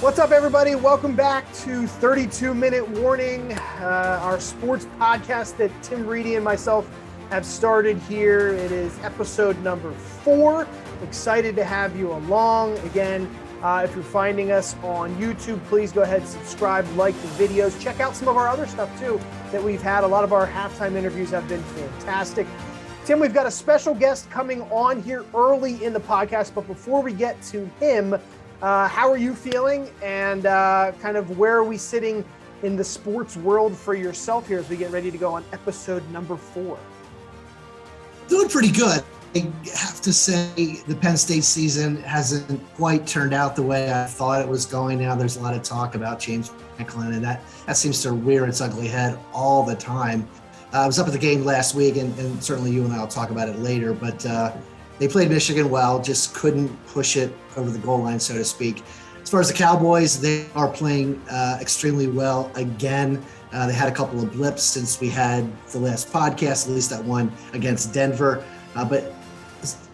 What's up, everybody? Welcome back to 32-Minute Warning, our sports podcast that Tim Reedy and myself have started here. It is episode number 4. Excited to have you along. Again, if you're finding us on YouTube, please go ahead and subscribe, like the videos. Check out some of our other stuff, too, that we've had. A lot of our halftime interviews have been fantastic. Tim, we've got a special guest coming on here early in the podcast, but before we get to him, how are you feeling, and kind of where are we sitting in the sports world for yourself here as we get ready to go on episode number 4? Doing pretty good. I have to say the Penn State season hasn't quite turned out the way I thought it was going. Now there's a lot of talk about James Franklin, and that seems to rear its ugly head all the time. I was up at the game last week, and certainly you and I will talk about it later, but they played Michigan well, just couldn't push it over the goal line, so to speak. As far as the Cowboys, they are playing extremely well again. They had a couple of blips since we had the last podcast, at least that one against Denver. But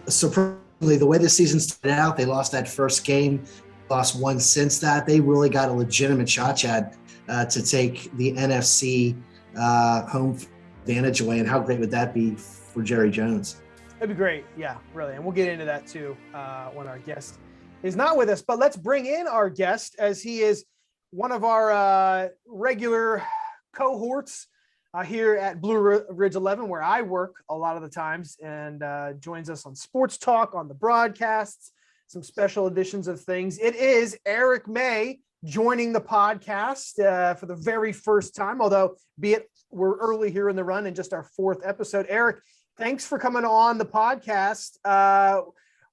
surprisingly, the way the season started out, they lost that first game, lost one since that. They really got a legitimate shot, Chad, to take the NFC home advantage away. And how great would that be for Jerry Jones? That'd be great. Yeah, really. And we'll get into that too when our guest is not with us. But let's bring in our guest, as he is one of our regular cohorts here at Blue Ridge 11, where I work a lot of the times, and joins us on Sports Talk, on the broadcasts, some special editions of things. It is Eric May joining the podcast for the very first time, although be it we're early here in the run and just our 4th episode. Eric, thanks for coming on the podcast.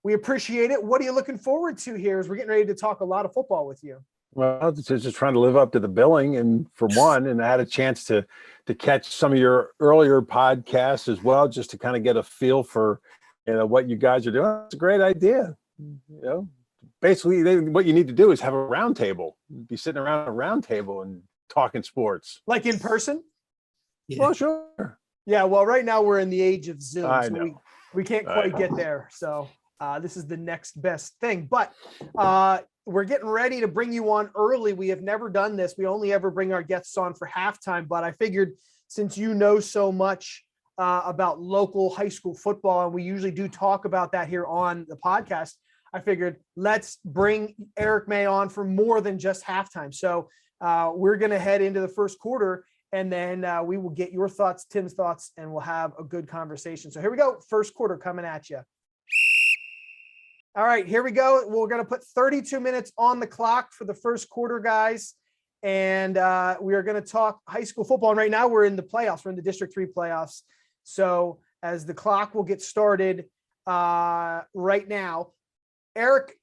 We appreciate it. What are you looking forward to here as we're getting ready to talk a lot of football with you? Well, just trying to live up to the billing, and for one, and I had a chance to catch some of your earlier podcasts as well, just to kind of get a feel for, what you guys are doing. It's a great idea. Basically, what you need to do is have a round table, be sitting around a round table and talking sports. Like in person? Yeah. Well, sure. Yeah, well, right now we're in the age of Zoom, I so know. we can't quite get there. So this is the next best thing. But we're getting ready to bring you on early. We have never done this. We only ever bring our guests on for halftime. But I figured, since you know so much about local high school football, and we usually do talk about that here on the podcast, I figured let's bring Eric May on for more than just halftime. So we're going to head into the first quarter, and then we will get your thoughts, Tim's thoughts, and we'll have a good conversation. So here we go. First quarter coming at you. All right, here we go. We're going to put 32 minutes on the clock for the first quarter, guys. And we are going to talk high school football. And right now we're in the playoffs. We're in the District 3 playoffs. So as the clock will get started right now, Eric,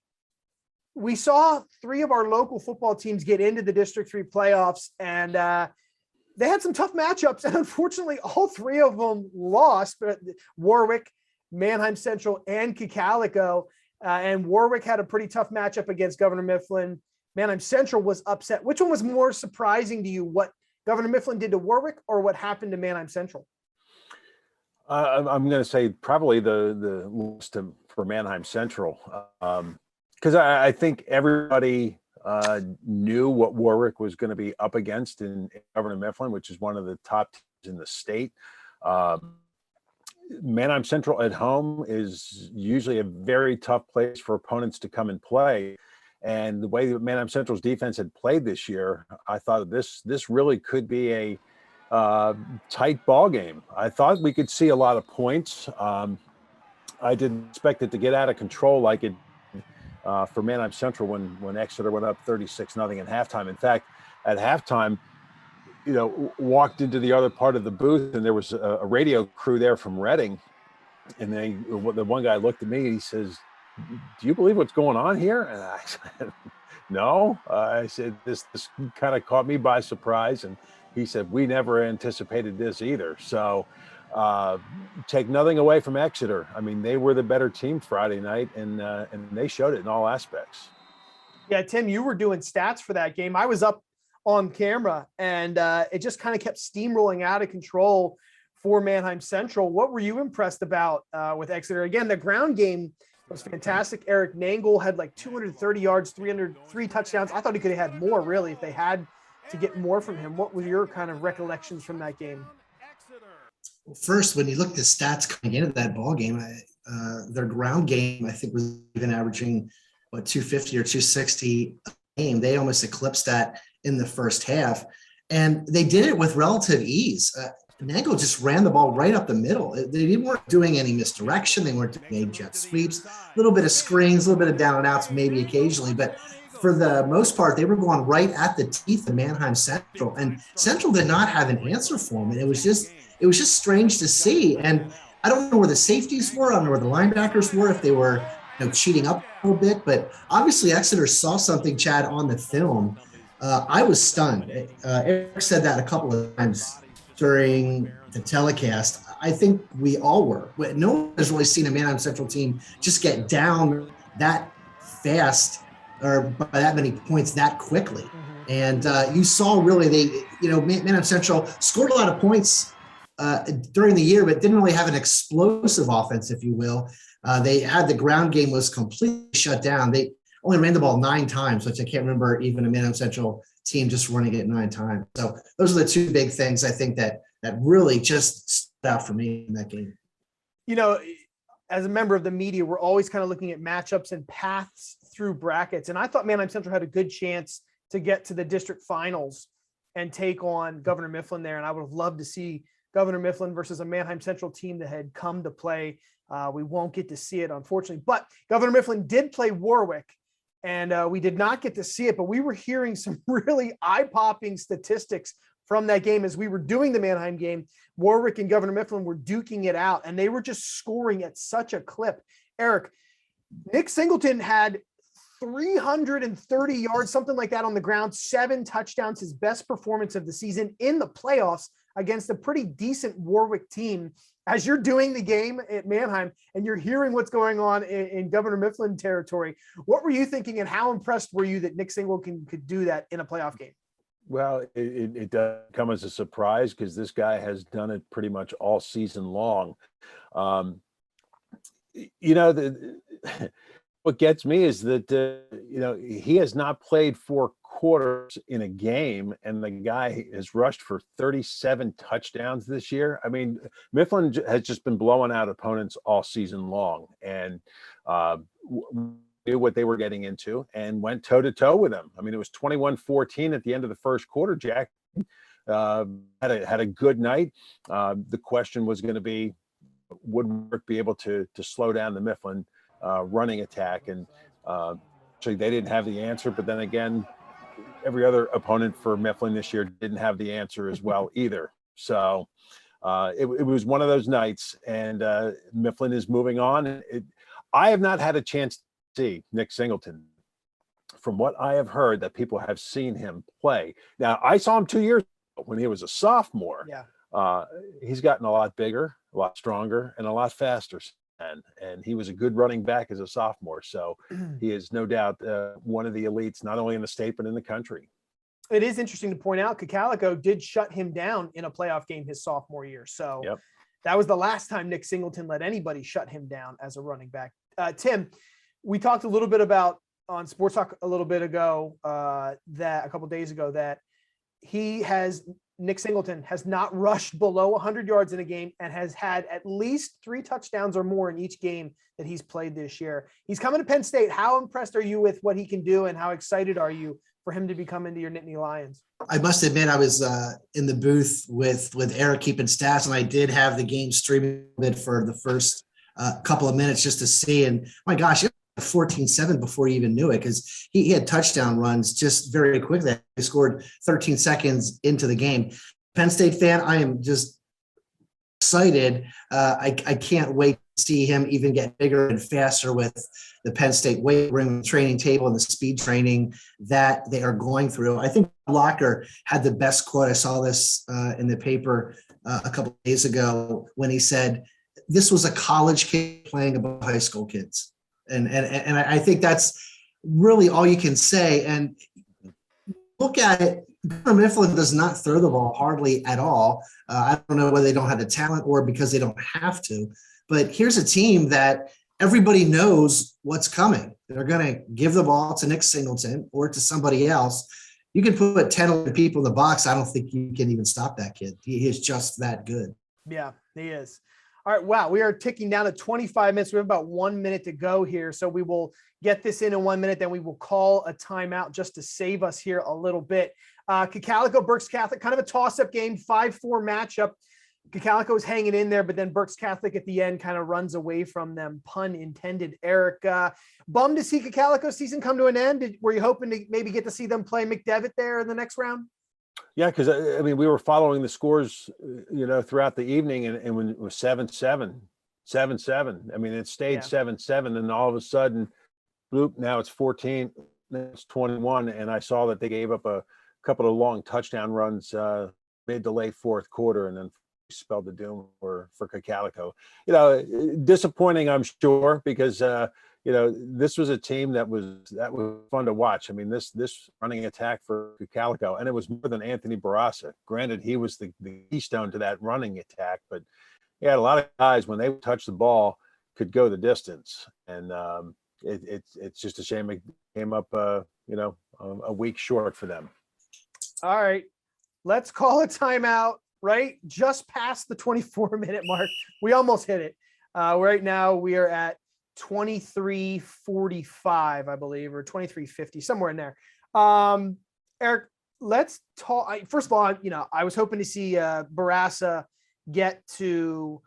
we saw 3 of our local football teams get into the District 3 playoffs, and they had some tough matchups, and unfortunately all 3 of them lost. But Warwick, Manheim Central, and Cocalico, and Warwick had a pretty tough matchup against Governor Mifflin. Manheim Central was upset. Which one was more surprising to you, what Governor Mifflin did to Warwick or what happened to Manheim Central? I'm going to say probably the list for Manheim Central, because I think everybody knew what Warwick was going to be up against in Governor Mifflin, which is one of the top teams in the state. Manheim Central at home is usually a very tough place for opponents to come and play. And the way that Manheim Central's defense had played this year, I thought this really could be a tight ball game. I thought we could see a lot of points. I didn't expect it to get out of control like it for Manheim Central when Exeter went up 36-0 at halftime. In fact, at halftime, walked into the other part of the booth, and there was a radio crew there from Reading, and the one guy looked at me and he says, "Do you believe what's going on here?" And I said, "No." I said, "This kind of caught me by surprise," and he said, "We never anticipated this either." So take nothing away from Exeter. I mean, they were the better team Friday night, and they showed it in all aspects. Yeah, Tim, you were doing stats for that game. I was up on camera, and it just kind of kept steamrolling out of control for Manheim Central. What were you impressed about with Exeter? Again, the ground game It was fantastic. Eric Nangle had like 230 yards, 303 touchdowns. I thought he could have had more, really, if they had to get more from him. What were your kind of recollections from that game? First, when you look at the stats coming into that ball game, their ground game, I think, was even averaging 250 or 260 a game. They almost eclipsed that in the first half, and they did it with relative ease. Nangle just ran the ball right up the middle. They weren't doing any misdirection. They weren't doing any jet sweeps, a little bit of screens, a little bit of down and outs, maybe occasionally, but for the most part, they were going right at the teeth of Manheim Central, and Central did not have an answer for them. And it was just strange to see. And I don't know where the safeties were. I don't know where the linebackers were, if they were, cheating up a little bit, but obviously Exeter saw something, Chad, on the film. I was stunned. Eric said that a couple of times during the telecast. I think we all were. No one has really seen a Manheim Central team just get down that fast or by that many points that quickly. And you saw really Manheim Central scored a lot of points during the year, but didn't really have an explosive offense, if you will. They had the ground game was completely shut down. They only ran the ball 9 times, which I can't remember even a Manheim Central team just running it 9 times. So those are the two big things I think that really just stood out for me in that game. As a member of the media, we're always kind of looking at matchups and paths through brackets. And I thought Manheim Central had a good chance to get to the district finals and take on Governor Mifflin there. And I would have loved to see Governor Mifflin versus a Manheim Central team that had come to play. We won't get to see it, unfortunately, but Governor Mifflin did play Warwick, and we did not get to see it, but we were hearing some really eye-popping statistics from that game as we were doing the Manheim game. Warwick and Governor Mifflin were duking it out, and they were just scoring at such a clip. Eric, Nick Singleton had 330 yards, something like that on the ground, 7 touchdowns, his best performance of the season in the playoffs against a pretty decent Warwick team. As you're doing the game at Manheim and you're hearing what's going on in Governor Mifflin territory, what were you thinking and how impressed were you that Nick Singleton could do that in a playoff game? Well, it does come as a surprise because this guy has done it pretty much all season long. What gets me is that, he has not played 4 quarters in a game, and the guy has rushed for 37 touchdowns this year. I mean, Mifflin has just been blowing out opponents all season long, and knew what they were getting into and went toe-to-toe with them. I mean, it was 21-14 at the end of the first quarter. Jack had a good night. The question was going to be, would Warwick be able to slow down the Mifflin running attack? And actually they didn't have the answer, but then again, every other opponent for Mifflin this year didn't have the answer as well either. So it was one of those nights, and Mifflin is moving on. I have not had a chance to see Nick Singleton. From what I have heard, that people have seen him play. Now, I saw him 2 years ago when he was a sophomore. Yeah. He's gotten a lot bigger, a lot stronger, and a lot faster. And he was a good running back as a sophomore. So he is no doubt one of the elites, not only in the state, but in the country. It is interesting to point out, Cacalico did shut him down in a playoff game his sophomore year. So that was the last time Nick Singleton let anybody shut him down as a running back. Tim, we talked a little bit about on Sports Talk a little bit ago, that a couple of days ago, that Nick Singleton has not rushed below 100 yards in a game and has had at least 3 touchdowns or more in each game that he's played this year. He's coming to Penn State. How impressed are you with what he can do, and how excited are you for him to be coming to your Nittany Lions? I must admit, I was in the booth with Eric keeping stats, and I did have the game streaming for the first couple of minutes just to see. And my gosh, it was 14-7 before he even knew it, because he had touchdown runs just very quickly. He scored 13 seconds into the game. Penn State fan, I am just excited. I can't wait to see him even get bigger and faster with the Penn State weight room training table and the speed training that they are going through. I think Locker had the best quote. I saw this in the paper a couple of days ago when he said, "This was a college kid playing above high school kids." And I think that's really all you can say. And look at it. Mifflin does not throw the ball hardly at all. I don't know whether they don't have the talent or because they don't have to. But here's a team that everybody knows what's coming. They're going to give the ball to Nick Singleton or to somebody else. You can put 10 11 people in the box. I don't think you can even stop that kid. He is just that good. Yeah, he is. All right. Wow. We are ticking down to 25 minutes. We have about 1 minute to go here. So we will get this in 1 minute. Then we will call a timeout just to save us here a little bit. Cocalico, Berks Catholic, kind of a toss-up game, 5-4 matchup. Cocalico is hanging in there, but then Berks Catholic at the end kind of runs away from them. Pun intended. Eric, bummed to see Cocalico's season come to an end. Were you hoping to maybe get to see them play McDevitt there in the next round? Yeah, because I mean, we were following the scores, throughout the evening, and when it was 7-7, 7-7. I mean, it stayed 7-7, and all of a sudden, bloop, now it's 14, now it's 21, and I saw that they gave up a couple of long touchdown runs mid to late fourth quarter, and then spelled the doom for Cocalico. Disappointing, I'm sure, because this was a team that was fun to watch. I mean, this running attack for Cocalico, and it was more than Anthony Barraza. Granted, he was the keystone to that running attack, but he had a lot of guys when they touched the ball could go the distance, and it's just a shame it came up a week short for them. All right, let's call a timeout. Right, just past the 24-minute mark. We almost hit it. Right now we are at 23:45, I believe, or 23:50, somewhere in there. Eric, let's talk. First of all, I was hoping to see Barraza get to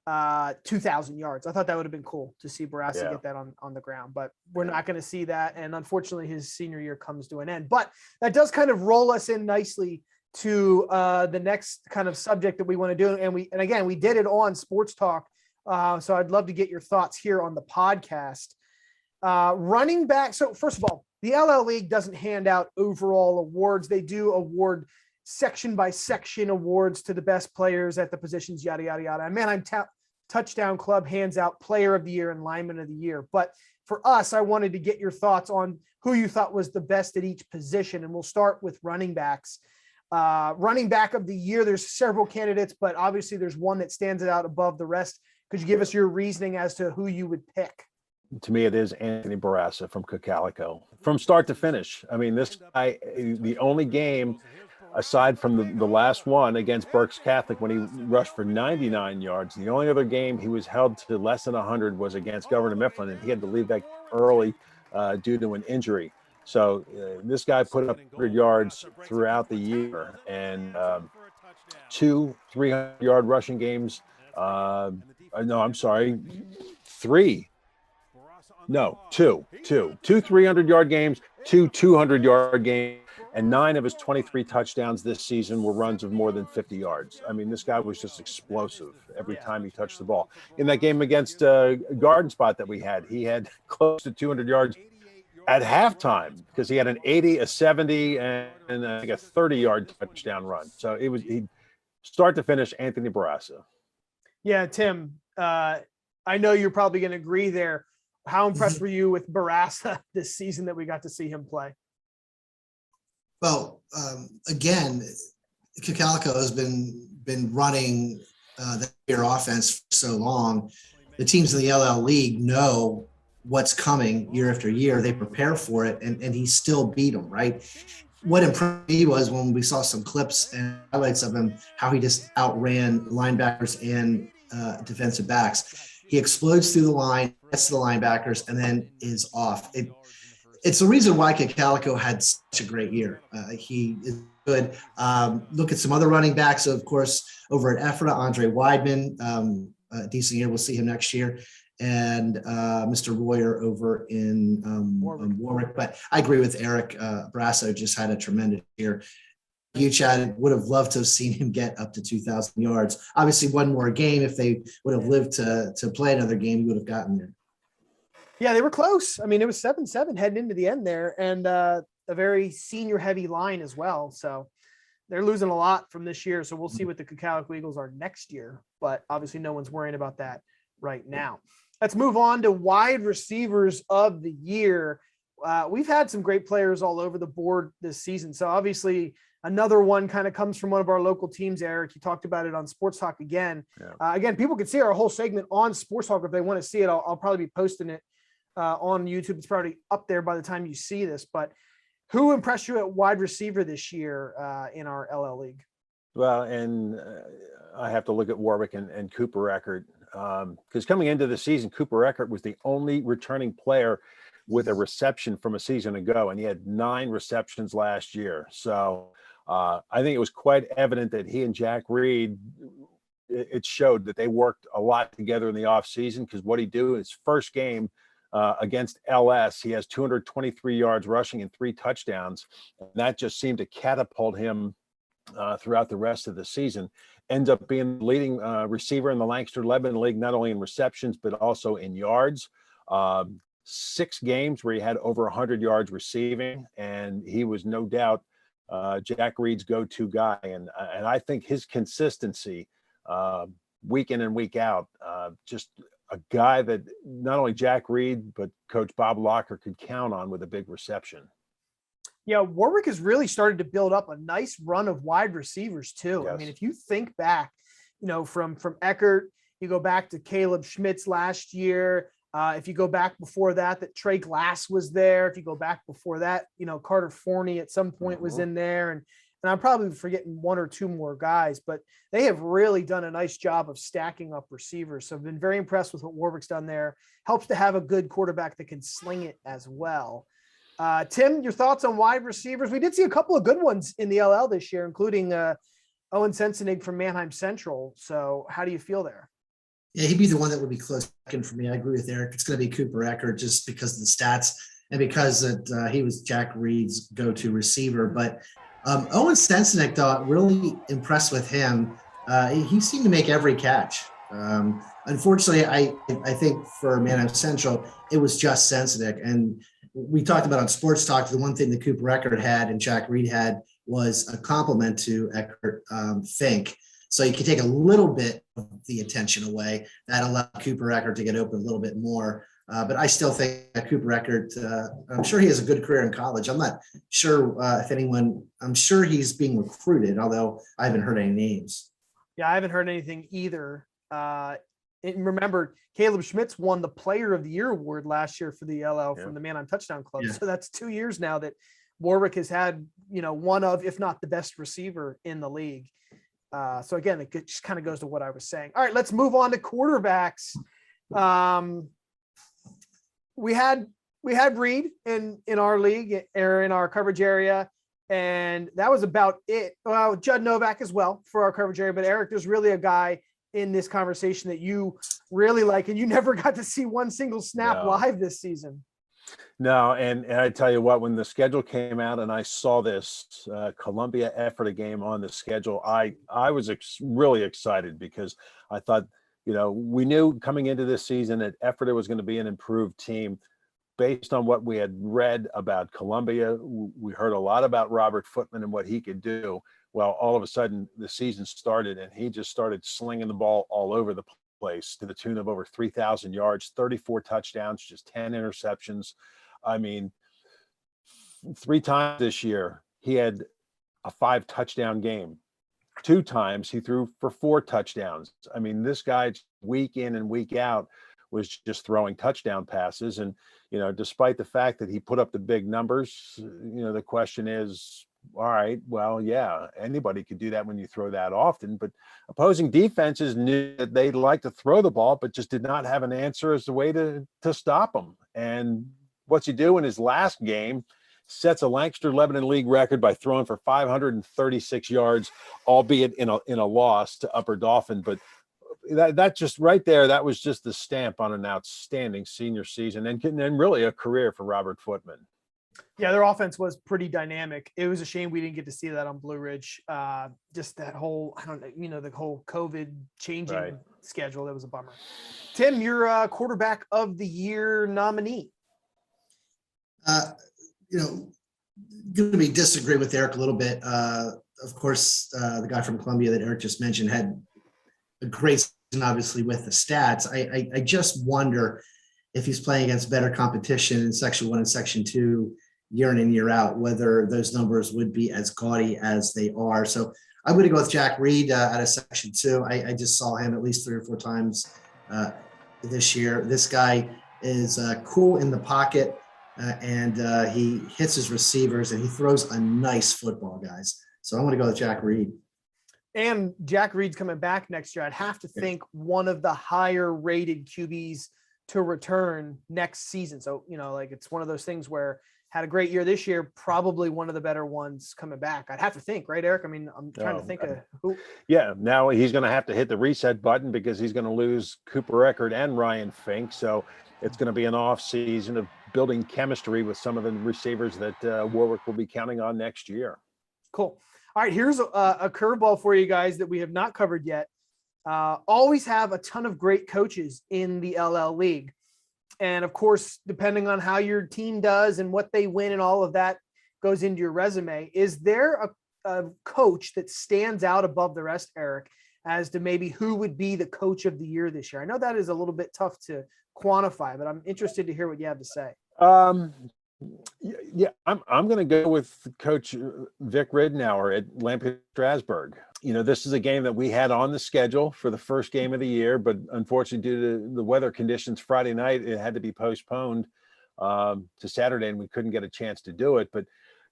2,000 yards. I thought that would have been cool to see Barraza get that on the ground, but we're not going to see that. And unfortunately, his senior year comes to an end. But that does kind of roll us in nicely to the next kind of subject that we want to do. And again, we did it on Sports Talk. So I'd love to get your thoughts here on the podcast. Running back. So first of all, the LL League doesn't hand out overall awards. They do award section by section awards to the best players at the positions, yada, yada, yada. And Man, Touchdown Club hands out Player of the Year and Lineman of the Year. But for us, I wanted to get your thoughts on who you thought was the best at each position. And we'll start with running backs. Running back of the year, there's several candidates, but obviously there's one that stands out above the rest. Could you give us your reasoning as to who you would pick? To me, it is Anthony Barraza from Cocalico. From start to finish. I mean, this guy, the only game aside from the last one against Berks Catholic when he rushed for 99 yards, the only other game he was held to less than 100 was against Governor Mifflin, and he had to leave that early due to an injury. So this guy put up 100 yards throughout the year, and 2 300-yard rushing games. No, I'm sorry, 3. No, 2 300-yard games, 2 200-yard games, and 9 of his 23 touchdowns this season were runs of more than 50 yards. I mean, this guy was just explosive every time he touched the ball. In that game against Garden Spot that we had, he had close to 200 yards at halftime because he had an 80, a 70, and I think a 30-yard touchdown run. So he start to finish, Anthony Barraza. Yeah, Tim, I know you're probably going to agree there. How impressed were you with Barraza this season that we got to see him play? Well, again, Cocalico has been running their offense for so long. The teams in the LL League know what's coming year after year. They prepare for it, and he still beat them, right? What impressed me was when we saw some clips and highlights of him, how he just outran linebackers and defensive backs. He explodes through the line, gets to the linebackers, and then is off. It's the reason why Cocalico had such a great year. He is good. Look at some other running backs, of course, over at Ephrata, Andre Weidman, a decent year. We'll see him next year. And Mr. Royer over in Warwick. But I agree with Eric. Barraza just had a tremendous year. You, Chad, would have loved to have seen him get up to 2,000 yards. Obviously, one more game. If they would have lived to play another game, he would have gotten there. Yeah, they were close. I mean, it was 7-7 heading into the end there, and a very senior-heavy line as well. So they're losing a lot from this year. So we'll see what the Cocalico Eagles are next year. But obviously, no one's worrying about that right now. Let's move on to wide receivers of the year. We've had some great players all over the board this season. So obviously, Another one kind of comes from one of our local teams, Eric. You talked about it on Sports Talk again. Yeah. Again, people can see our whole segment on Sports Talk if they want to see it. I'll probably be posting it on YouTube. It's probably up there by the time you see this. But who impressed you at wide receiver this year in our LL League? Well, and I have to look at Warwick and Cooper Eckert, because coming into the season, Cooper Eckert was the only returning player with a reception from a season ago, and he had 9 receptions last year. So I think it was quite evident that he and Jack Reed, it showed that they worked a lot together in the offseason, because what he do in his first game against LS, he has 223 yards rushing and 3 touchdowns. And that just seemed to catapult him throughout the rest of the season. Ends up being the leading receiver in the Lancaster Lebanon League, not only in receptions, but also in yards. 6 games where he had over 100 yards receiving, and he was no doubt Jack Reed's go-to guy. And I think his consistency week in and week out, just a guy that not only Jack Reed, but Coach Bob Locker could count on with a big reception. Yeah, Warwick has really started to build up a nice run of wide receivers too. Yes. I mean, if you think back, from Eckert, you go back to Caleb Schmitz last year. If you go back before that Trey Glass was there. If you go back before that, Carter Forney at some point was in there. And I'm probably forgetting 1 or 2 more guys, but they have really done a nice job of stacking up receivers. So I've been very impressed with what Warwick's done there. Helps to have a good quarterback that can sling it as well. Tim, your thoughts on wide receivers? We did see a couple of good ones in the LL this year, including Owen Sensenig from Manheim Central. So how do you feel there? Yeah, he'd be the one that would be close second for me. I agree with Eric. It's going to be Cooper Eckert just because of the stats and because he was Jack Reed's go-to receiver. But Owen Sensenig, though, really impressed with him. He seemed to make every catch. Unfortunately, I think for Manheim Central, it was just Sensenig. And we talked about on Sports Talk, the one thing that Cooper Eckert had and Jack Reed had was a compliment to Eckert, Fink. So you could take a little bit of the attention away. That allowed Cooper Eckert to get open a little bit more. But I still think that Cooper Eckert, I'm sure he has a good career in college. I'm not sure I'm sure he's being recruited, although I haven't heard any names. Yeah, I haven't heard anything either. And remember, Caleb Schmitz won the Player of the Year award last year for the LL from the Manheim Touchdown Club. Yeah. So that's 2 years now that Warwick has had, one of, if not the best receiver in the league. So again, it just kind of goes to what I was saying. All right, let's move on to quarterbacks. We had Reed in our league or in our coverage area, and that was about it. Well, Judd Novak as well for our coverage area, but Eric, there's really a guy in this conversation that you really like, and you never got to see one single snap live this season. No, and I tell you what, when the schedule came out and I saw this Columbia Ephrata game on the schedule, I was really excited because I thought, we knew coming into this season that Ephrata was going to be an improved team. Based on what we had read about Columbia, we heard a lot about Robert Footman and what he could do. Well, all of a sudden the season started and he just started slinging the ball all over the place to the tune of over 3,000 yards, 34 touchdowns, just 10 interceptions. I mean, 3 times this year, he had a 5 touchdown game. 2 times he threw for 4 touchdowns. I mean, this guy week in and week out was just throwing touchdown passes. And, despite the fact that he put up the big numbers, the question is, all right, well, yeah, anybody could do that when you throw that often, but opposing defenses knew that they'd like to throw the ball, but just did not have an answer as a way to stop them. And what's he do in his last game? Sets a Lancaster Lebanon League record by throwing for 536 yards, albeit in a loss to Upper Dauphin. But that just right there, that was just the stamp on an outstanding senior season and really a career for Robert Footman. Yeah, their offense was pretty dynamic. It was a shame we didn't get to see that on Blue Ridge. Just that whole, the whole COVID changing schedule. That was a bummer. Tim, you're quarterback of the year nominee. Going to be disagree with Eric a little bit. Of course, the guy from Columbia that Eric just mentioned had a great season, obviously, with the stats. I just wonder if he's playing against better competition in Section 1 and Section 2 year in and year out, whether those numbers would be as gaudy as they are. So I'm going to go with Jack Reed out of Section 2. I just saw him at least 3 or 4 times this year. This guy is cool in the pocket, and he hits his receivers, and he throws a nice football, guys. So I'm going to go with Jack Reed. And Jack Reed's coming back next year. I'd have to think one of the higher rated QBs to return next season. So, like it's one of those things where had a great year this year, probably one of the better ones coming back. I'd have to think, right, Eric? I mean, I'm trying to think of who. Yeah, now he's going to have to hit the reset button because he's going to lose Cooper Eckert and Ryan Fink. So it's going to be an off season of building chemistry with some of the receivers that Warwick will be counting on next year. Cool. All right, here's a curveball for you guys that we have not covered yet. Always have a ton of great coaches in the LL League. And of course, depending on how your team does and what they win and all of that goes into your resume, is there a coach that stands out above the rest, Eric, as to maybe who would be the coach of the year this year? I know that is a little bit tough to quantify, but I'm interested to hear what you have to say. Yeah, I'm going to go with Coach Vic Ridenour at Lampeter Strasburg. This is a game that we had on the schedule for the first game of the year, but unfortunately, due to the weather conditions Friday night, it had to be postponed to Saturday, and we couldn't get a chance to do it. But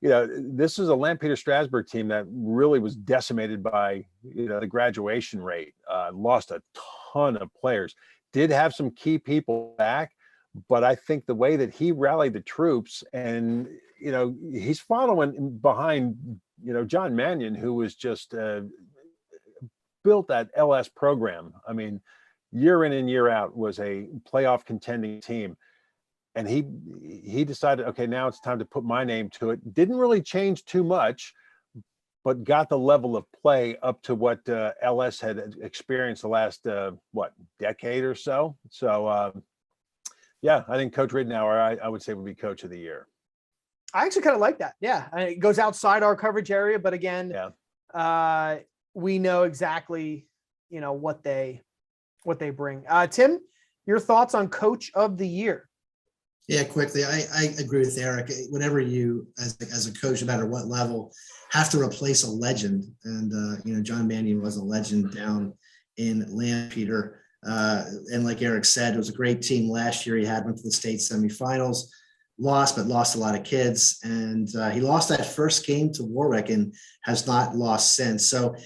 this is a Lampeter Strasburg team that really was decimated by the graduation rate. Lost a ton of players. Did have some key people back. But I think the way that he rallied the troops, and he's following behind John Mannion, who was just built that LS program. I mean, year in and year out was a playoff contending team, and he decided, okay, now it's time to put my name to it. Didn't really change too much, but got the level of play up to what LS had experienced the last decade or so. So. Yeah, I think Coach Ridenour, I would say, would be Coach of the Year. I actually kind of like that. Yeah, it goes outside our coverage area, but again, we know exactly, what they bring. Tim, your thoughts on Coach of the Year? Yeah, quickly, I agree with Eric. Whenever you, as a coach, no matter what level, have to replace a legend, and John Mannion was a legend down in Lampeter. And like Eric said, it was a great team last year. He went to the state semifinals, lost a lot of kids. And he lost that first game to Warwick and has not lost since. So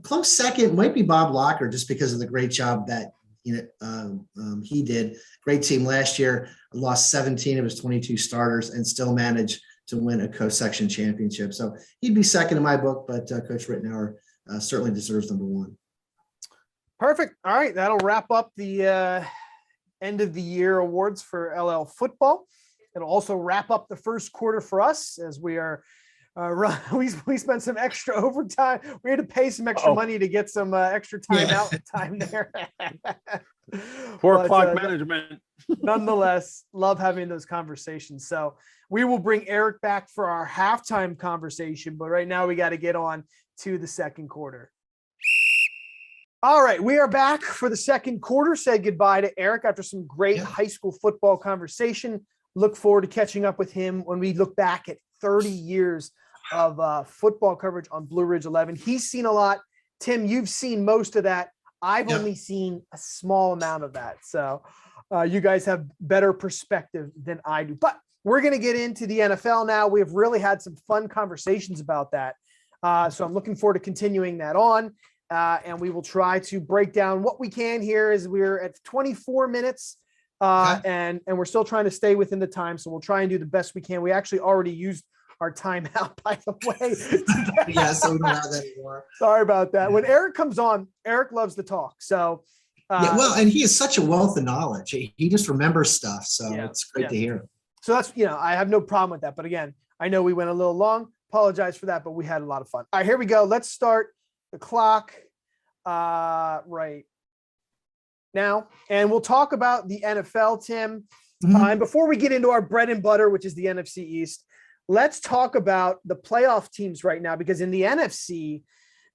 close second might be Bob Locker, just because of the great job that he did. Great team last year, lost 17 of his 22 starters and still managed to win a co-section championship. So he'd be second in my book, but Coach Ridenour certainly deserves number 1. Perfect. All right. That'll wrap up the end of the year awards for LL football. It'll also wrap up the first quarter for us, as we are we spent some extra overtime. We had to pay some extra money to get some extra time out time there. 4 o'clock management. Nonetheless, love having those conversations. So we will bring Eric back for our halftime conversation, but right now we got to get on to the second quarter. All right, we are back for the second quarter. Said goodbye to Eric after some great high school football conversation. Look forward to catching up with him when we look back at 30 years of football coverage on Blue Ridge 11. He's seen a lot. Tim, you've seen most of that. I've only seen a small amount of that. So you guys have better perspective than I do. But we're going to get into the NFL now. We have really had some fun conversations about that. So I'm looking forward to continuing that on. And we will try to break down what we can here, as we're at 24 minutes and we're still trying to stay within the time. So we'll try and do the best we can. We actually already used our timeout, by the way. So we don't have that anymore. Sorry about that. When Eric comes on, Eric loves to talk. So and he has such a wealth of knowledge. He just remembers stuff. So it's great to hear. So that's, I have no problem with that. But again, I know we went a little long. Apologize for that, but we had a lot of fun. All right, here we go. Let's start the clock right now, and we'll talk about the NFL, Tim. And before we get into our bread and butter, which is the NFC East, let's talk about the playoff teams right now, because in the NFC,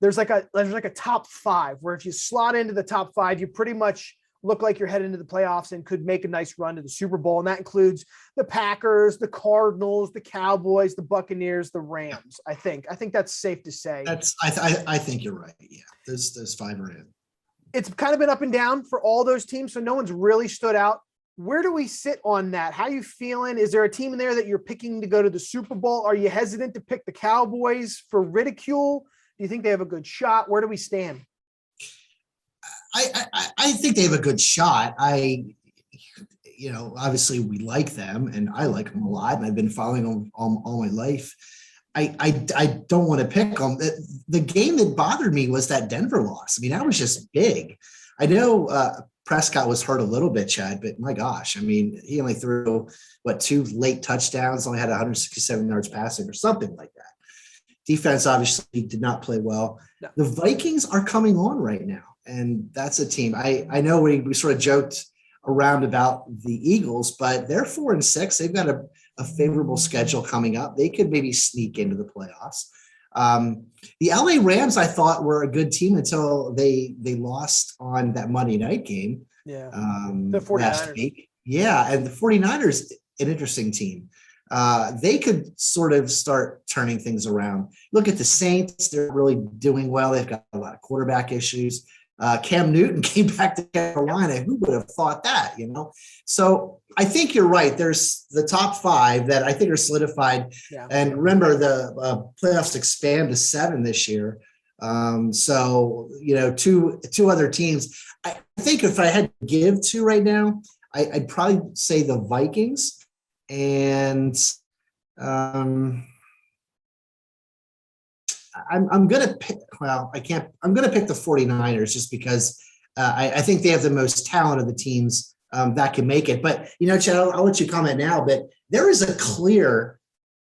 there's like a top 5 where if you slot into the top 5, you pretty much look like you're heading into the playoffs and could make a nice run to the Super Bowl. And that includes the Packers, the Cardinals, the Cowboys, the Buccaneers, the Rams. I think that's safe to say. I think you're right. Yeah. Those 5 are in. It's kind of been up and down for all those teams. So no one's really stood out. Where do we sit on that? How are you feeling? Is there a team in there that you're picking to go to the Super Bowl? Are you hesitant to pick the Cowboys for ridicule? Do you think they have a good shot? Where do we stand? I think they have a good shot. Obviously we like them and I like them a lot and I've been following them all my life. I don't want to pick them. The game that bothered me was that Denver loss. I mean, that was just big. I know Prescott was hurt a little bit, Chad, but my gosh, I mean, he only threw 2 late touchdowns, only had 167 yards passing or something like that. Defense obviously did not play well. No. The Vikings are coming on right now, and that's a team. I know we sort of joked around about the Eagles, but they're 4-6. They've got a favorable schedule coming up. They could maybe sneak into the playoffs. The LA Rams, I thought, were a good team until they lost on that Monday night game. Yeah. The 49ers. Last week. Yeah. And the 49ers, an interesting team. They could sort of start turning things around. Look at the Saints. They're really doing well. They've got a lot of quarterback issues. Cam Newton came back to Carolina. Who would have thought that, So I think you're right. There's the top 5 that I think are solidified. Yeah. And remember, the playoffs expand to 7 this year. So, two other teams. I think if I had to give 2 right now, I'd probably say the Vikings and I'm going to pick, I'm going to pick the 49ers just because I think they have the most talent of the teams that can make it. But, Chad, I'll let you comment now, but there is a clear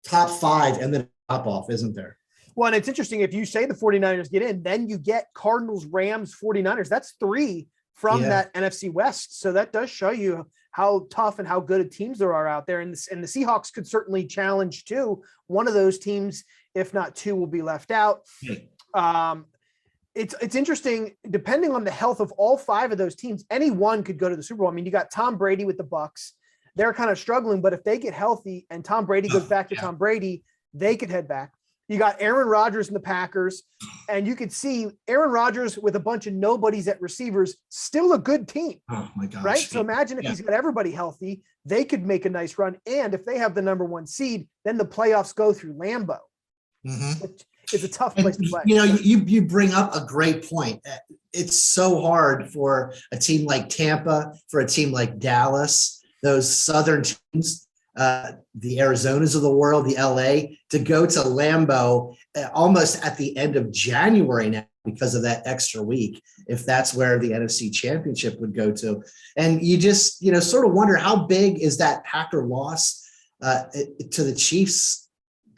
top 5 and then top off, isn't there? Well, and it's interesting. If you say the 49ers get in, then you get Cardinals, Rams, 49ers. That's 3 from that NFC West. So that does show you how tough and how good of teams there are out there. And the Seahawks could certainly challenge too. One of those teams, if not 2, will be left out. It's interesting, depending on the health of all 5 of those teams, any one could go to the Super Bowl. I mean, you got Tom Brady with the Bucks. They're kind of struggling, but if they get healthy and Tom Brady goes back to Tom Brady, they could head back. You got Aaron Rodgers and the Packers, and you could see Aaron Rodgers with a bunch of nobodies at receivers, still a good team. Oh my gosh. Right? So imagine if he's got everybody healthy, they could make a nice run. And if they have the number 1 seed, then the playoffs go through Lambeau. Which is a tough place to play. You bring up a great point. It's so hard for a team like Tampa, for a team like Dallas, those Southern teams, the Arizonas of the world, the LA, to go to Lambeau almost at the end of January now because of that extra week, if that's where the NFC Championship would go to. And you just, sort of wonder how big is that Packer loss to the Chiefs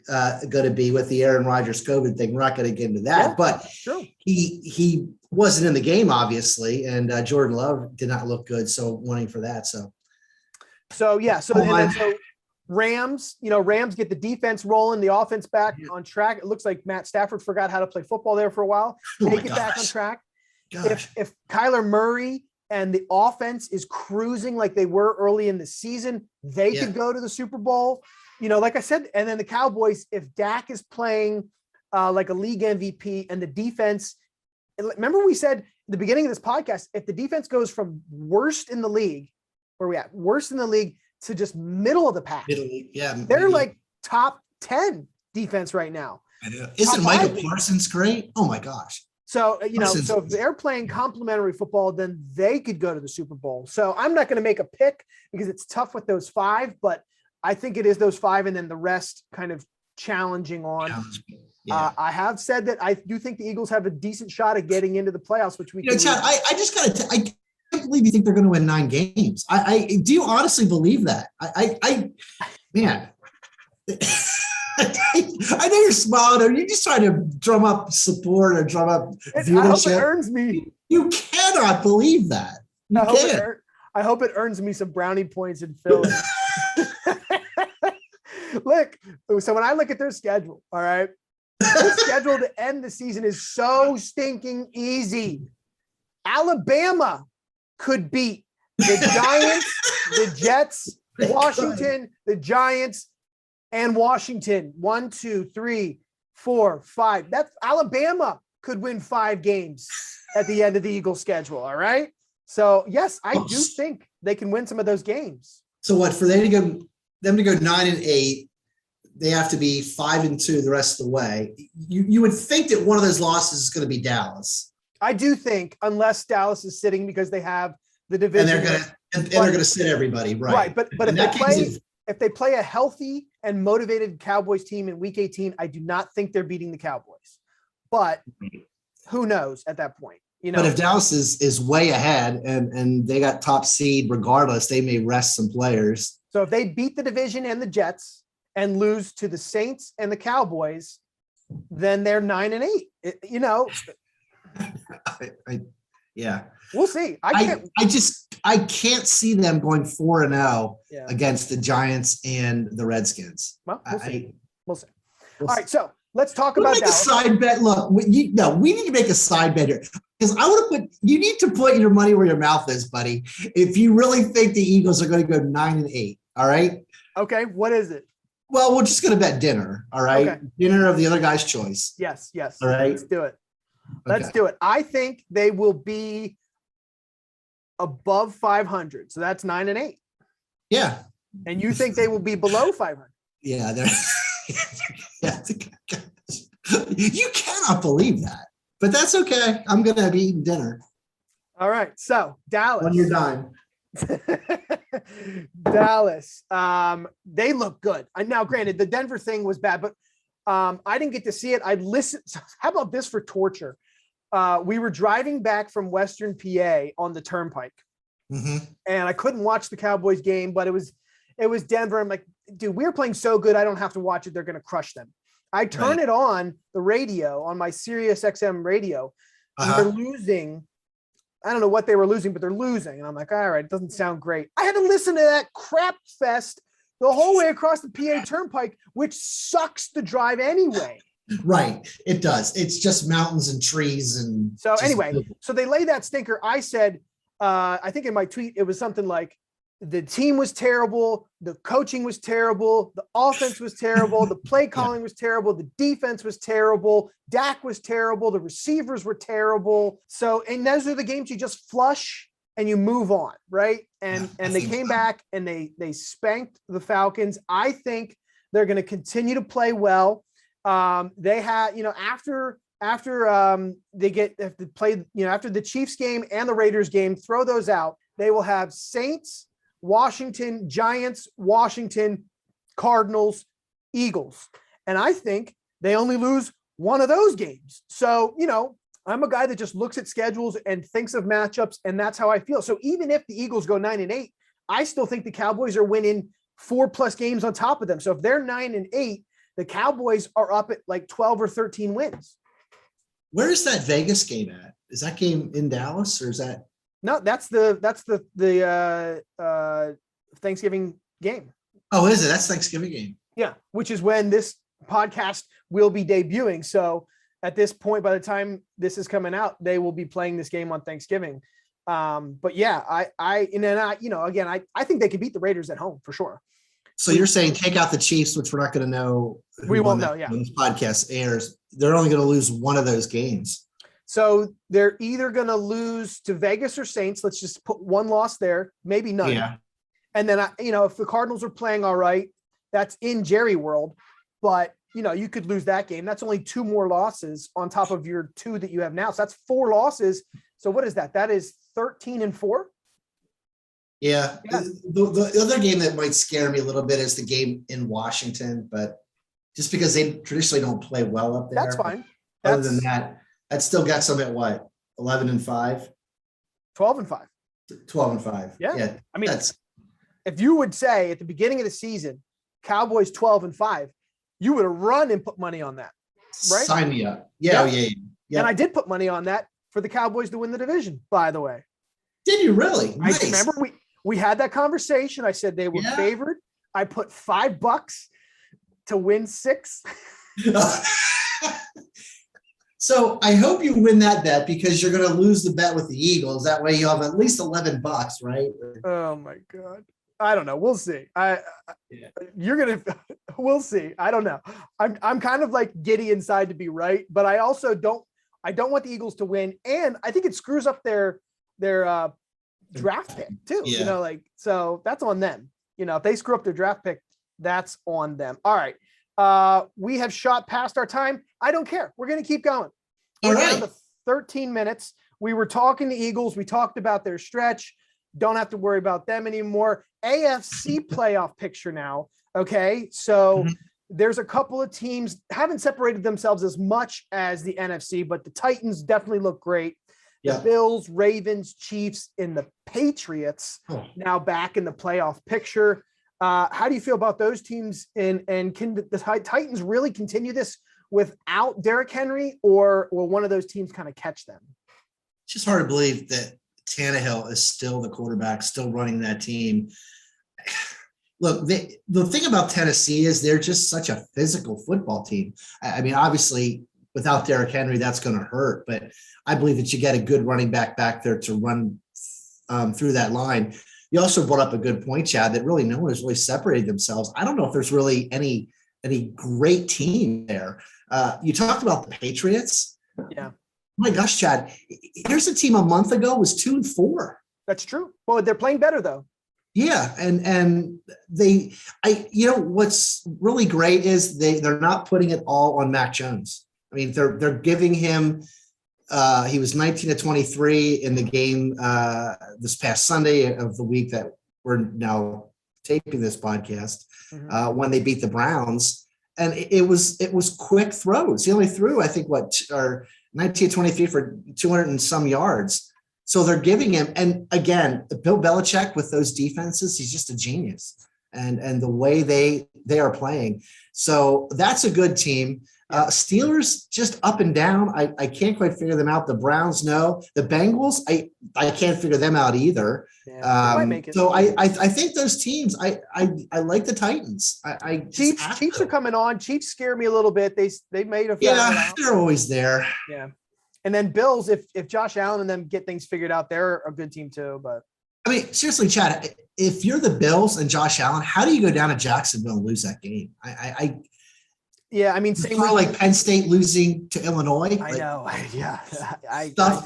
going to be with the Aaron Rodgers COVID thing. We're not going to get into that, but he wasn't in the game, obviously, and Jordan Love did not look good. So wanting for that. So Rams, Rams get the defense rolling, the offense back on track. It looks like Matt Stafford forgot how to play football there for a while. Take it back on track. If Kyler Murray and the offense is cruising like they were early in the season, they could go to the Super Bowl. Like I said, and then the Cowboys, if Dak is playing like a league MVP and the defense, remember we said at the beginning of this podcast, if the defense goes from worst in the league, where we at? Worst in the league to just middle of the pack. They're like top 10 defense right now. Isn't Michael Parsons great? Oh my gosh. So, so if they're playing complimentary football, then they could go to the Super Bowl. So I'm not going to make a pick because it's tough with those 5, but I think it is those 5 and then the rest kind of challenging on. I have said that I do think the Eagles have a decent shot at getting into the playoffs, which we can. Chad, I just got to, I can't believe you think they're going to win 9 games. I do you honestly believe that? Man, I know you're smiling. Are you just trying to drum up support or drum up viewership? I hope it earns me. You cannot believe that. I hope it earns me some brownie points in Philly. Look, so when I look at their schedule, all right, their schedule to end the season is so stinking easy. Alabama, could beat the Giants, the Jets, Washington, the Giants, and Washington. 1, 2, 3, 4, 5. That's Alabama could win 5 games at the end of the Eagles schedule. All right. So yes, I do think they can win some of those games. So what, for them to go 9-8, they have to be 5-2 the rest of the way. You would think that one of those losses is going to be Dallas. I do think, unless Dallas is sitting because they have the And division, they're going to sit everybody, right? right. But And if they play a healthy and motivated Cowboys team in Week 18, I do not think they're beating the Cowboys. But who knows at that point? You know. But if Dallas is way ahead and they got top seed regardless, they may rest some players. So if they beat the division and the Jets and lose to the Saints and the Cowboys, then they're 9-8. You know. Yeah. We'll see. I can't see them going 4-0 against the Giants and the Redskins. Well, we'll see. We'll see. We'll All right, so let's talk We'll about make Dallas. a side bet. Look, we need to make a side bet here because you need to put your money where your mouth is, buddy. If you really think the Eagles are going to go 9-8, all right? Okay, what is it? Well, we're just going to bet dinner, all right? Okay. Dinner of the other guy's choice. Yes. All right. Let's do it. Let's Okay. do it. I think they will be above 500. So that's 9-8. Yeah. And you think they will be below 500? Yeah. You cannot believe that, but that's okay. I'm going to be eating dinner All right. So Dallas. on your dime. Dallas. They look good. Now, granted, the Denver thing was bad, but I didn't get to see it. I listened. How about this for torture? We were driving back from Western PA on the Turnpike, Mm-hmm. and I couldn't watch the Cowboys game, but it was Denver. I'm like, dude, we're playing so good. I don't have to watch it. They're going to crush them. I turn it on the radio on my Sirius XM radio. And they're losing. I don't know what they were losing, but they're losing. And I'm like, all right, it doesn't sound great. I had to listen to that crap fest the whole way across the PA Turnpike, which sucks to drive anyway. Right. It does. It's just mountains and trees. And So just- anyway, so they lay that stinker. I said, I think in my tweet, it was something like, the team was terrible. The coaching was terrible. The offense was terrible. The play calling was terrible. The defense was terrible. Dak was terrible. The receivers were terrible. So, and those are the games you just flush and you move on, right? And they came back and they spanked the Falcons. I think they're going to continue to play well. They had, after they have to play, after the Chiefs game and the Raiders game, throw those out. They will have Saints, Washington, Giants, Washington, Cardinals, Eagles. And I think they only lose one of those games. So, I'm a guy that just looks at schedules and thinks of matchups, and that's how I feel. So even if the Eagles go 9-8, I still think the Cowboys are winning 4+ games on top of them. So if they're 9-8, the Cowboys are up at like 12 or 13 wins. Where is that Vegas game at? Is that game in Dallas or is that? No, that's the Thanksgiving game. Oh, is it? That's Thanksgiving game. Yeah, which is when this podcast will be debuting. So at this point, by the time this is coming out, they will be playing this game on Thanksgiving. But yeah, I think they could beat the Raiders at home for sure. So you're saying take out the Chiefs, which we're not going to know. We won't know. Yeah. When this podcast airs, they're only going to lose one of those games. So they're either going to lose to Vegas or Saints. Let's just put one loss there, maybe none. Yeah. And then, if the Cardinals are playing all right, that's in Jerry world. But, you could lose that game. That's only 2 more losses on top of your 2 that you have now. So that's 4 losses. So what is that? That is 13-4. Yeah. The other game that might scare me a little bit is the game in Washington, but just because they traditionally don't play well up there. That's fine. Other than that still got some at what? 11-5? 12-5. 12-5. Yeah. I mean, that's if you would say at the beginning of the season, Cowboys 12-5, you would have run and put money on that. Right? Sign me up. Yeah. And I did put money on that for the Cowboys to win the division, by the way. Did you really? Nice. I remember we had that conversation. I said they were favored. I put $5 to win 6. So I hope you win that bet because you're going to lose the bet with the Eagles. That way you have at least $11, right? Oh my God. I don't know. We'll see. Yeah. You're going to, we'll see. I don't know. I'm kind of like giddy inside to be right, but I also don't want the Eagles to win. And I think it screws up their draft pick too, Yeah. like, so that's on them. If they screw up their draft pick, that's on them. All right. We have shot past our time. I don't care. We're going to keep going. We're down to 13 minutes. We were talking to Eagles. We talked about their stretch. Don't have to worry about them anymore. AFC playoff picture now. Okay. So there's a couple of teams haven't separated themselves as much as the NFC, but the Titans definitely look great. The Bills, Ravens, Chiefs, and the Patriots now back in the playoff picture. How do you feel about those teams? And can the Titans really continue this without Derrick Henry, or will one of those teams kind of catch them? It's just hard to believe that Tannehill is still the quarterback, still running that team. Look, the thing about Tennessee is they're just such a physical football team. I mean, obviously, without Derrick Henry, that's going to hurt. But I believe that you get a good running back there to run through that line. You also brought up a good point, Chad, that really no one has really separated themselves. I don't know if there's really any great team there. You talked about the Patriots. Yeah. My gosh, Chad, here's a team a month ago was 2-4. That's true. Well, they're playing better though. Yeah, and what's really great is they're not putting it all on Mac Jones. I mean, they're giving him. He was 19 to 23 in the game this past Sunday of the week that we're now taping this podcast when they beat the Browns, and it was quick throws. He only threw, I think, 19 to 23 for 200 and some yards. So they're giving him, and again, Bill Belichick with those defenses, he's just a genius, and the way they are playing. So that's a good team. Steelers just up and down. I can't quite figure them out. The Browns, no. The Bengals, I can't figure them out either. Yeah, so I think those teams. I like the Titans. Chiefs are coming on. Chiefs scare me a little bit. They made a they're always there. Yeah. And then Bills, if Josh Allen and them get things figured out, they're a good team too. But I mean, seriously, Chad, if you're the Bills and Josh Allen, how do you go down to Jacksonville and lose that game? Yeah, I mean, same like Penn State losing to Illinois. I know. Yeah.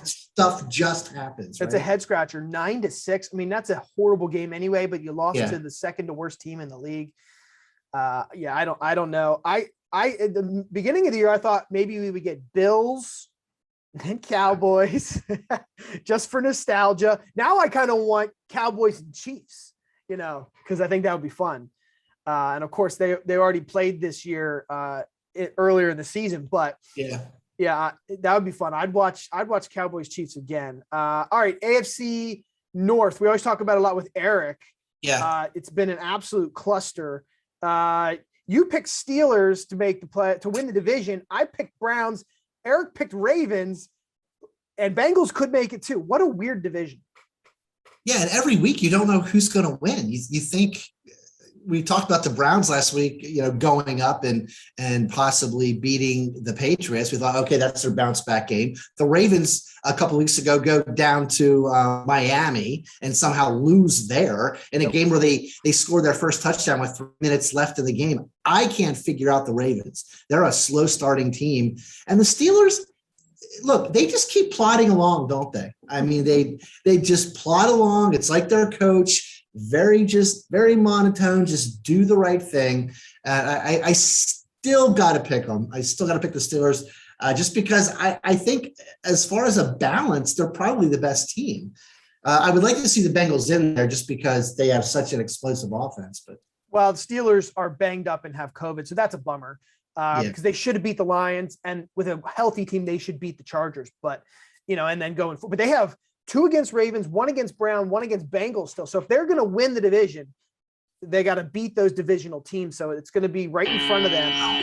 Stuff just happens. It's a head scratcher. 9-6. I mean, that's a horrible game anyway, but you lost to the second to worst team in the league. I don't know. I at the beginning of the year, I thought maybe we would get Bills and Cowboys just for nostalgia. Now I kind of want Cowboys and Chiefs, because I think that would be fun. And of course they already played this year earlier in the season, but that would be fun. I'd watch Cowboys Chiefs again. All right. AFC North. We always talk about it a lot with Eric. Yeah. It's been an absolute cluster. You picked Steelers to make the play to win the division. I picked Browns. Eric picked Ravens, and Bengals could make it too. What a weird division. Yeah. And every week you don't know who's going to win. You think, we talked about the Browns last week, going up and possibly beating the Patriots. We thought, okay, that's their bounce back game. The Ravens a couple of weeks ago go down to Miami and somehow lose there in a game where they scored their first touchdown with 3 minutes left in the game. I can't figure out the Ravens. They're a slow starting team. And the Steelers, look, they just keep plodding along, don't they? I mean, they just plod along. It's like their coach. Very monotone, just do the right thing. I still got to pick them. I still got to pick the Steelers just because I think as far as a balance, they're probably the best team. I would like to see the Bengals in there just because they have such an explosive offense. But the Steelers are banged up and have COVID, so that's a bummer because they should have beat the Lions, and with a healthy team, they should beat the Chargers. But and then going forward, but they have 2 against Ravens, 1 against Brown, 1 against Bengals still. So if they're going to win the division, they got to beat those divisional teams. So it's going to be right in front of them,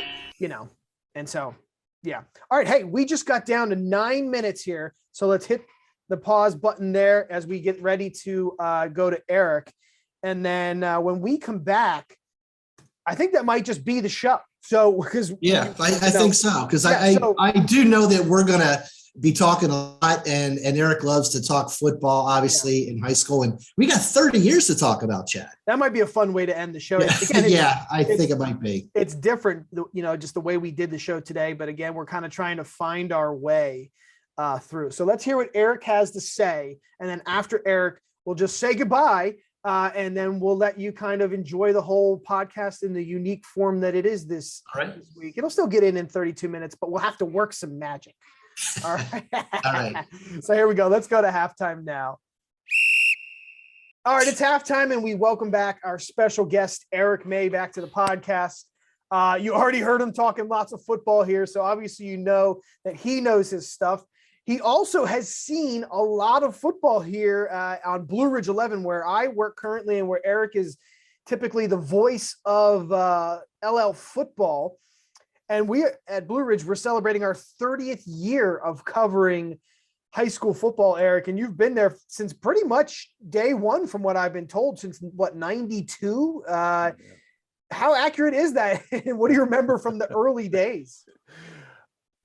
and so, yeah. All right. Hey, we just got down to 9 minutes here. So let's hit the pause button there as we get ready to go to Eric. And then when we come back, I think that might just be the show. So, because Yeah, I think so. Because Yeah, so- I do know that we're going to be talking a lot, and Eric loves to talk football, obviously, in high school. And we got 30 years to talk about, Chad. that might be a fun way to end the show. Yeah, Again, yeah, I think it might be. it's different, just the way we did the show today. But again, we're kind of trying to find our way through. So let's hear what Eric has to say. And then after Eric, we'll just say goodbye. And then we'll let you kind of enjoy the whole podcast in the unique form that it is this week. It'll still get in 32 minutes, but we'll have to work some magic. All right. All right. So here we go. Let's go to halftime now. All right, it's halftime, and we welcome back our special guest, Eric May, back to the podcast. You already heard him talking lots of football here, so obviously you know that he knows his stuff. He also has seen a lot of football here on Blue Ridge 11, where I work currently and where Eric is typically the voice of LL football. And we at Blue Ridge, we're celebrating our 30th year of covering high school football, Eric. And you've been there since pretty much day one, from what I've been told, since what, 92? How accurate is that? And what do you remember from the early days?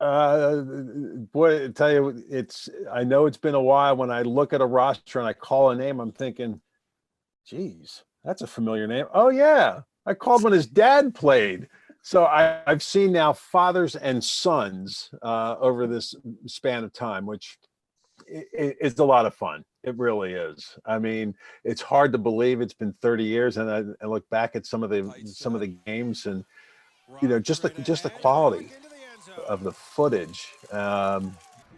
Boy, I tell you, I know it's been a while. When I look at a roster and I call a name, I'm thinking, geez, that's a familiar name. Oh yeah, I called when his dad played. So I've seen now fathers and sons over this span of time, which is a lot of fun. It really is. I mean, it's hard to believe it's been 30 years, and I look back at some of the games, and just the quality of the footage, and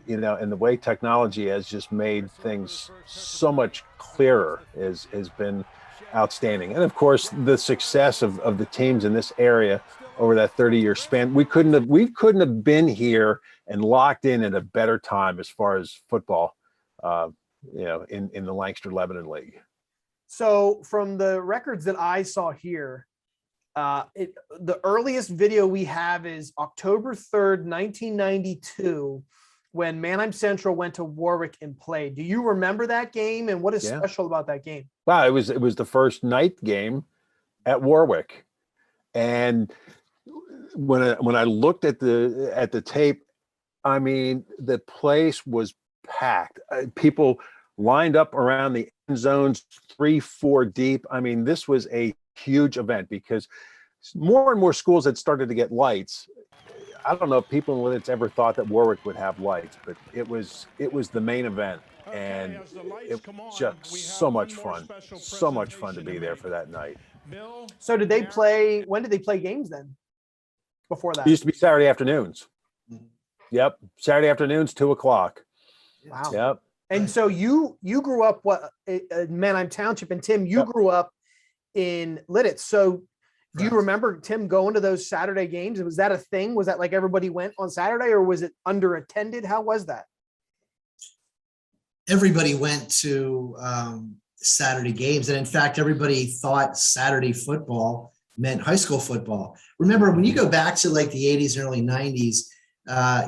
the way technology has just made things so much clearer has been outstanding. And of course, the success of the teams in this area over that 30-year span, we couldn't have been here and locked in at a better time as far as football, in the Lancaster Lebanon League. So from the records that I saw here, the earliest video we have is October 3rd, 1992, when Manheim Central went to Warwick and played. Do you remember that game? And what is special about that game? Wow, it was the first night game at Warwick. And when I looked at the tape, I mean, the place was packed. People lined up around the end zones, 3-4 deep. I mean, this was a huge event because more and more schools had started to get lights. I don't know if people in Lidditz ever thought that Warwick would have lights, but it was the main event, and it was just so much fun to be there for that night. So when did they play games then? Before that? It used to be Saturday afternoons. Yep. Saturday afternoons, 2:00. Wow. Yep. And so you grew up Manheim Township, and Tim, you grew up in Lidditz. So do you remember, Tim, going to those Saturday games? Was that a thing? Was that like everybody went on Saturday, or was it underattended? How was that? Everybody went to Saturday games. And in fact, everybody thought Saturday football meant high school football. Remember, when you go back to like the 80s and early 90s,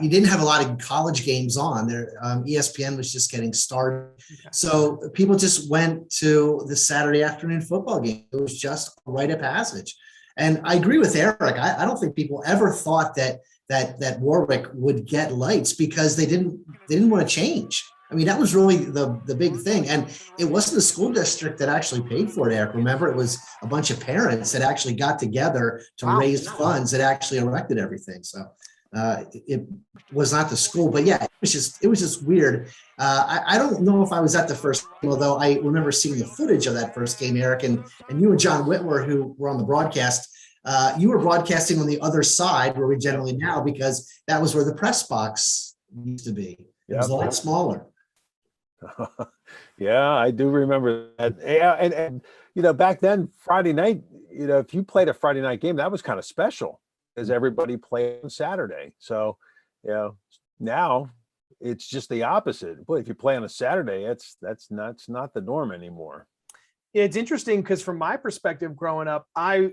you didn't have a lot of college games on there. ESPN was just getting started. Okay. So people just went to the Saturday afternoon football game. It was just a rite of passage. And I agree with Eric. I don't think people ever thought that Warwick would get lights because they didn't want to change. I mean, that was really the big thing. And it wasn't the school district that actually paid for it, Eric. Remember, it was a bunch of parents that actually got together to raise funds that actually erected everything. So it was not the school, but yeah, it was just weird. I don't know if I was at the first game, although I remember seeing the footage of that first game, Eric, and you and John Whitwer, who were on the broadcast, you were broadcasting on the other side where we generally now, because that was where the press box used to be. It was a lot smaller. Yeah, I do remember that. Yeah, and back then, Friday night, if you played a Friday night game, that was kind of special because everybody played on Saturday. So, now it's just the opposite. Boy, if you play on a Saturday, that's not the norm anymore. Yeah, it's interesting because from my perspective, growing up,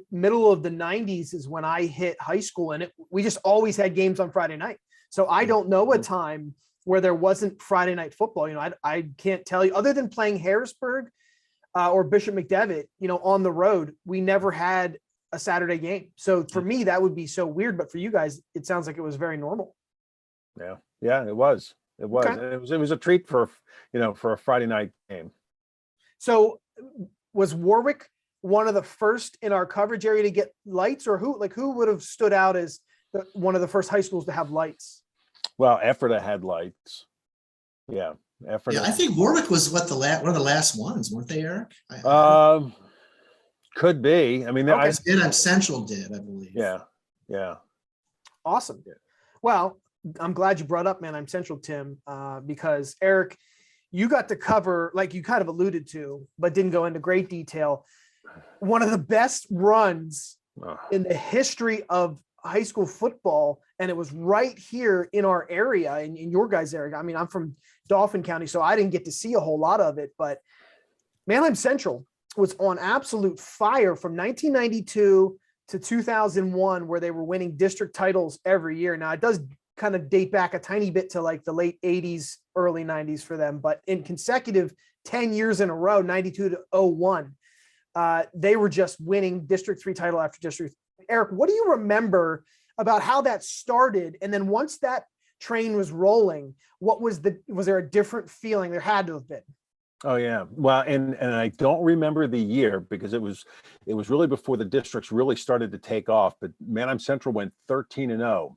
middle of the 90s is when I hit high school, and we just always had games on Friday night. So I don't know a time where there wasn't Friday night football. I can't tell you, other than playing Harrisburg or Bishop McDevitt, on the road, we never had a Saturday game. So for me, that would be so weird. But for you guys, it sounds like it was very normal. Yeah, it was. It was. Okay. And it was a treat for, for a Friday night game. So was Warwick one of the first in our coverage area to get lights, or who would have stood out as one of the first high schools to have lights? Well, Ephrata had lights. Yeah. Ephrata. Yeah, I think Warwick was one of the last ones, weren't they, Eric? Could be. I mean, Okay. Manheim Central did, I believe. yeah. Awesome. Yeah. Well, I'm glad you brought up Manheim Central, Tim, because Eric, you got to cover, like you kind of alluded to, but didn't go into great detail, one of the best runs in the history of high school football. And it was right here in our area, in your guys' area. I mean, I'm from Dauphin County, so I didn't get to see a whole lot of it, but Manheim Central was on absolute fire from 1992 to 2001, where they were winning district titles every year. Now, it does kind of date back a tiny bit to like the late 80s, early 90s for them, but in consecutive 10 years in a row, 92 to 01, they were just winning District 3 title after District. Eric, what do you remember about how that started? And then once that train was rolling, was there a different feeling? There had to have been. Oh yeah. Well, and I don't remember the year because it was really before the districts really started to take off, but Manheim Central went 13-0,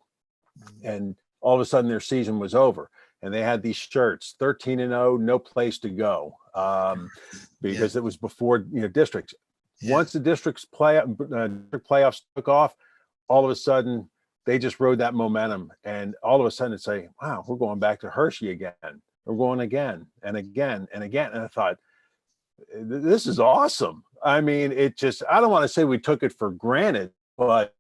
and all of a sudden their season was over, and they had these shirts 13-0, no place to go, because it was before districts. Once the districts playoffs took off, all of a sudden they just rode that momentum, and all of a sudden it's like, wow, we're going back to Hershey again. We're going again and again and again. And I thought, this is awesome. I mean, I don't want to say we took it for granted, but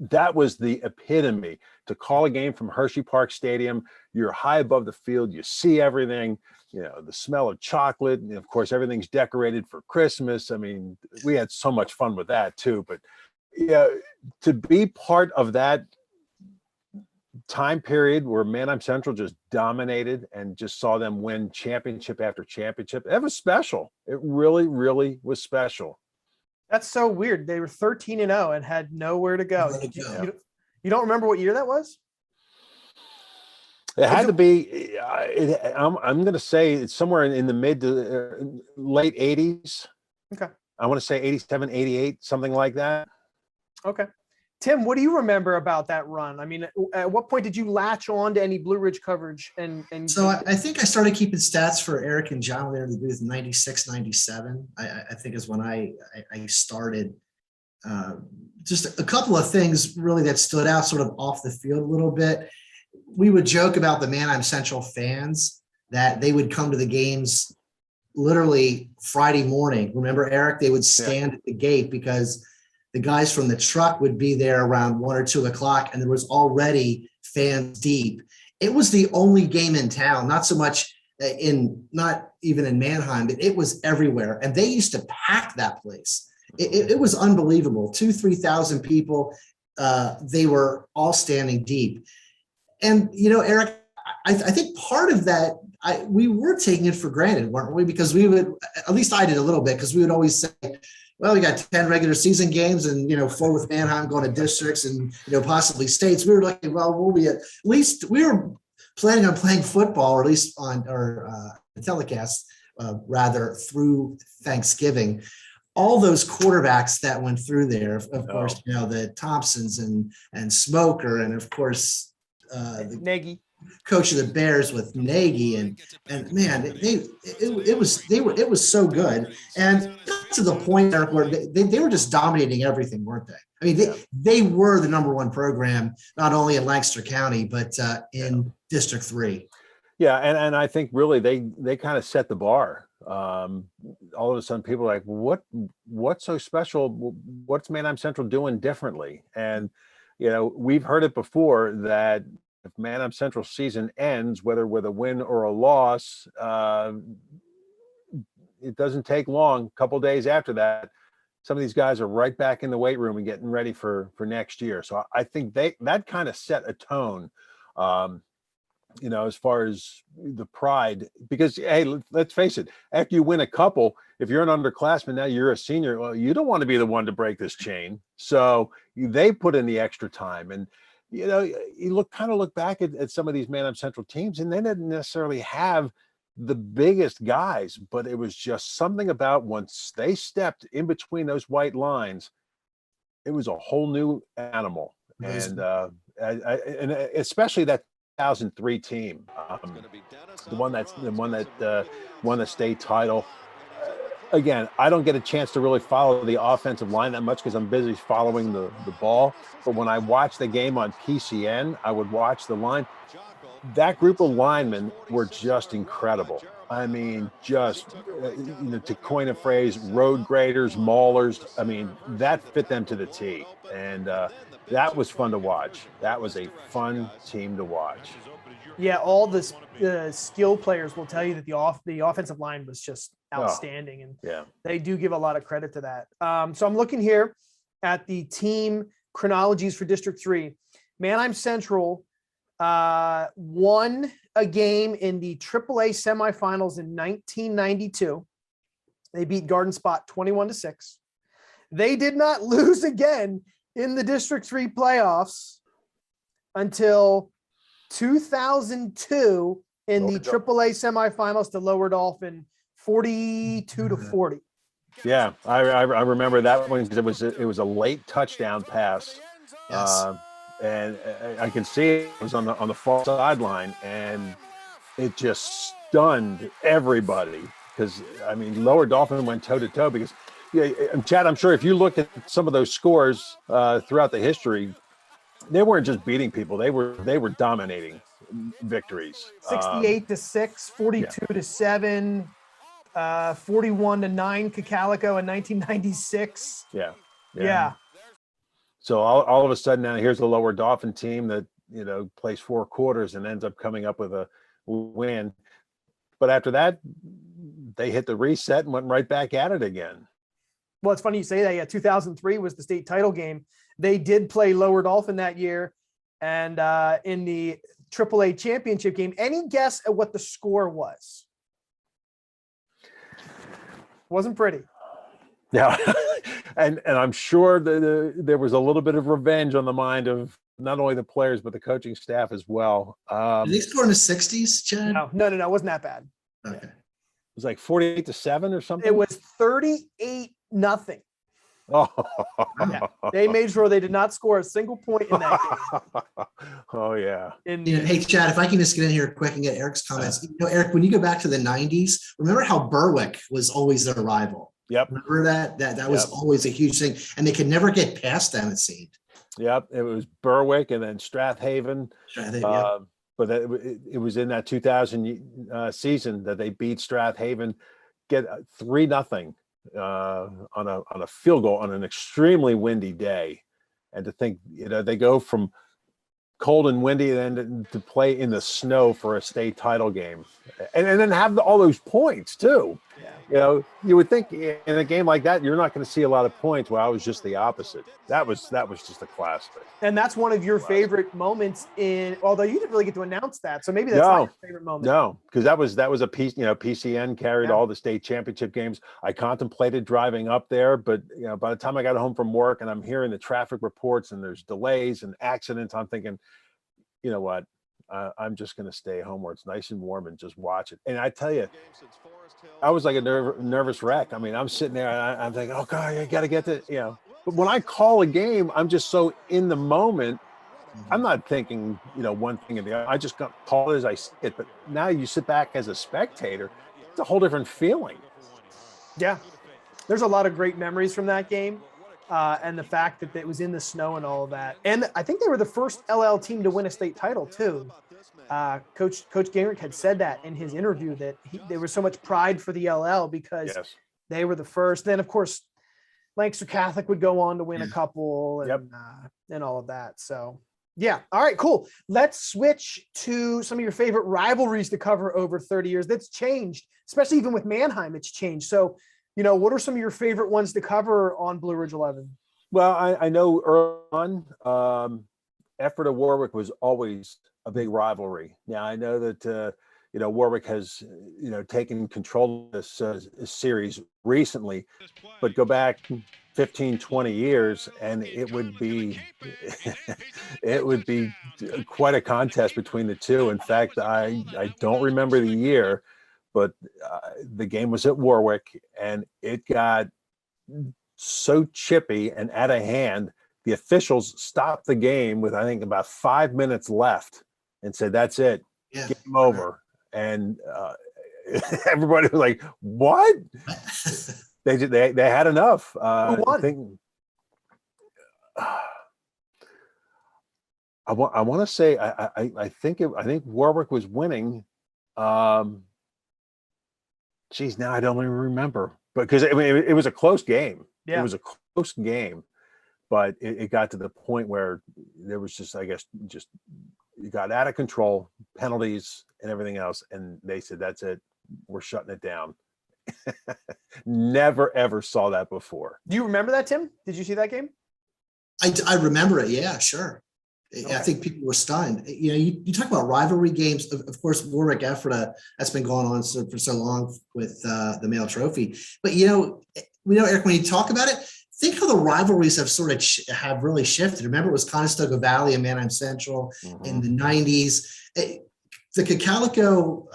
that was the epitome to call a game from Hershey Park Stadium. You're high above the field. You see everything, the smell of chocolate. And of course, everything's decorated for Christmas. I mean, we had so much fun with that too. But yeah, to be part of that time period where Manheim Central just dominated and just saw them win championship after championship, it was special. It really, really was special. That's so weird. They were 13-0 and had nowhere to go. You don't remember what year that was? It had to be, I'm going to say it's somewhere in the mid to late 80s. Okay. I want to say 87, 88, something like that. Okay. Tim, what do you remember about that run? I mean, at what point did you latch on to any Blue Ridge coverage? And so I think I started keeping stats for Eric and John when they were in the booth in 96, 97. I think is when I started. Just a couple of things really that stood out sort of off the field a little bit. We would joke about the Manheim Central fans that they would come to the games literally Friday morning. Remember, Eric, they would stand at the gate because the guys from the truck would be there around 1 or 2 o'clock, and there was already fans deep. It was the only game in town, not so much not even in Manheim, but it was everywhere. And they used to pack that place. It was unbelievable. 2,000-3,000 people. They were all standing deep. And, Eric, I think part of that, we were taking it for granted, weren't we? Because we would, at least I did a little bit, because we would always say, well, we got 10 regular season games and, 4 with Manheim going to districts and, possibly states. We were like, well, we'll be at least we were planning on playing football, or at least on our telecast, rather through Thanksgiving. All those quarterbacks that went through there, of course, the Thompsons and Smoker, and of course, the Nagy, coach of the Bears with Nagy, and man, it was so good. And to the point, Eric, where they were just dominating everything, weren't they? I mean, they were the number one program, not only in Lancaster County, but in District 3. Yeah, and I think really they kind of set the bar. All of a sudden, people are like, what's so special? What's Manheim Central doing differently? And we've heard it before that if Manheim Central season ends, whether with a win or a loss, it doesn't take long. A couple days after that, some of these guys are right back in the weight room and getting ready for next year. So I think that kind of set a tone, as far as the pride, because, hey, let's face it, after you win a couple, if you're an underclassman now, you're a senior. Well, you don't want to be the one to break this chain, so they put in the extra time. And you look back at some of these Man Up Central teams, and they didn't necessarily have the biggest guys, but it was just something about once they stepped in between those white lines, it was a whole new animal. And and especially that 2003 team, the one that won the state title. Again, I don't get a chance to really follow the offensive line that much because I'm busy following the ball. But when I watch the game on PCN, I would watch the line. That group of linemen were just incredible. I mean, just to coin a phrase, road graders, maulers. I mean, that fit them to the T, and that was fun to watch. That was a fun team to watch. Yeah, all the skill players will tell you that the offensive line was just outstanding, and they do give a lot of credit to that. So I'm looking here at the team chronologies for District 3. Manheim Central won a game in the AAA semifinals in 1992. They beat Garden Spot 21-6. They did not lose again in the District 3 playoffs until 2002 in the AAA semifinals to Lower Dolphin 42-40. Yeah, I remember that one because it was a late touchdown pass. Yes. And I can see it was on the far sideline, and it just stunned everybody because I mean Lower Dolphin went toe to toe because Chad, I'm sure if you look at some of those scores throughout the history, they weren't just beating people; they were dominating victories. 68-6, 42-7, 41-9 Cacalico in 1996. Yeah. So all of a sudden now here's the Lower Dolphin team that plays 4 quarters and ends up coming up with a win. But after that, they hit the reset and went right back at it again. Well, it's funny you say that. Yeah, 2003 was the state title game. They did play Lower Dolphin that year, and in the AAA championship game. Any guess at what the score was? Wasn't pretty. Yeah, and I'm sure that there was a little bit of revenge on the mind of not only the players but the coaching staff as well. Did they score in the 60s, Chad? No, it wasn't that bad. Okay. It was like 48-7 or something. It was 38-0. Oh, yeah. They made sure they did not score a single point in that game. Oh yeah. Hey Chad, if I can just get in here quick and get Eric's comments. Eric, when you go back to the 90s, remember how Berwick was always their rival? Yep. Remember that was always a huge thing, and they could never get past them, it seemed. Yep, it was Berwick and then Strathaven. But it was in that 2000 season that they beat Strathaven, get 3-0 on a field goal on an extremely windy day, and to think they go from cold and windy and then to play in the snow for a state title game, and then have all those points too. Yeah. You would think in a game like that, you're not going to see a lot of points. Well, I was just the opposite. That was just a classic. And that's one of your favorite moments although you didn't really get to announce that. So maybe that's not your favorite moment. No, because that was a piece, PCN carried all the state championship games. I contemplated driving up there, but by the time I got home from work and I'm hearing the traffic reports and there's delays and accidents, I'm thinking, you know what? I'm just going to stay home where it's nice and warm and just watch it. And I tell you, I was like a nervous wreck. I mean, I'm sitting there and I'm thinking, oh God, I got to get this, But when I call a game, I'm just so in the moment. I'm not thinking, one thing or the other. I just call it as I see it. But now you sit back as a spectator, it's a whole different feeling. Yeah, there's a lot of great memories from that game. And the fact that it was in the snow and all of that. And I think they were the first LL team to win a state title too. Coach Gingrich had said that in his interview that there was so much pride for the LL because they were the first. Then of course, Lancaster Catholic would go on to win a couple and all of that. So yeah. All right, cool. Let's switch to some of your favorite rivalries to cover over 30 years. That's changed, especially even with Manheim, it's changed. So what are some of your favorite ones to cover on Blue Ridge 11? Well, I know early on, Ephrata Warwick was always a big rivalry. Now I know that Warwick has, taken control of this series recently, but go back 15, 20 years and it would be, it would be quite a contest between the two. In fact, I don't remember the year, but the game was at Warwick and it got so chippy and out of hand. The officials stopped the game with, I think, about 5 minutes left and said, "That's it, Yeah. game over." And everybody was like, "What?" They had enough. Who won? I want to say I think Warwick was winning. Geez, now I don't even remember, because it was a close game. Yeah. It was a close game, but it got to the point where there was just, I guess, just it got out of control, penalties and everything else, and they said, "That's it, we're shutting it down." Never ever saw that before. Do you remember that, Tim? Did you see that game? I remember it. Yeah, sure. Okay. I think people were stunned. You talk about rivalry games. Of course, Warwick Ephrata, that's been going on for so long with the Mail Trophy. But Eric, when you talk about it, think how the rivalries have sort of have really shifted. Remember, it was Conestoga Valley and Manheim Central in the 90s. The Cocalico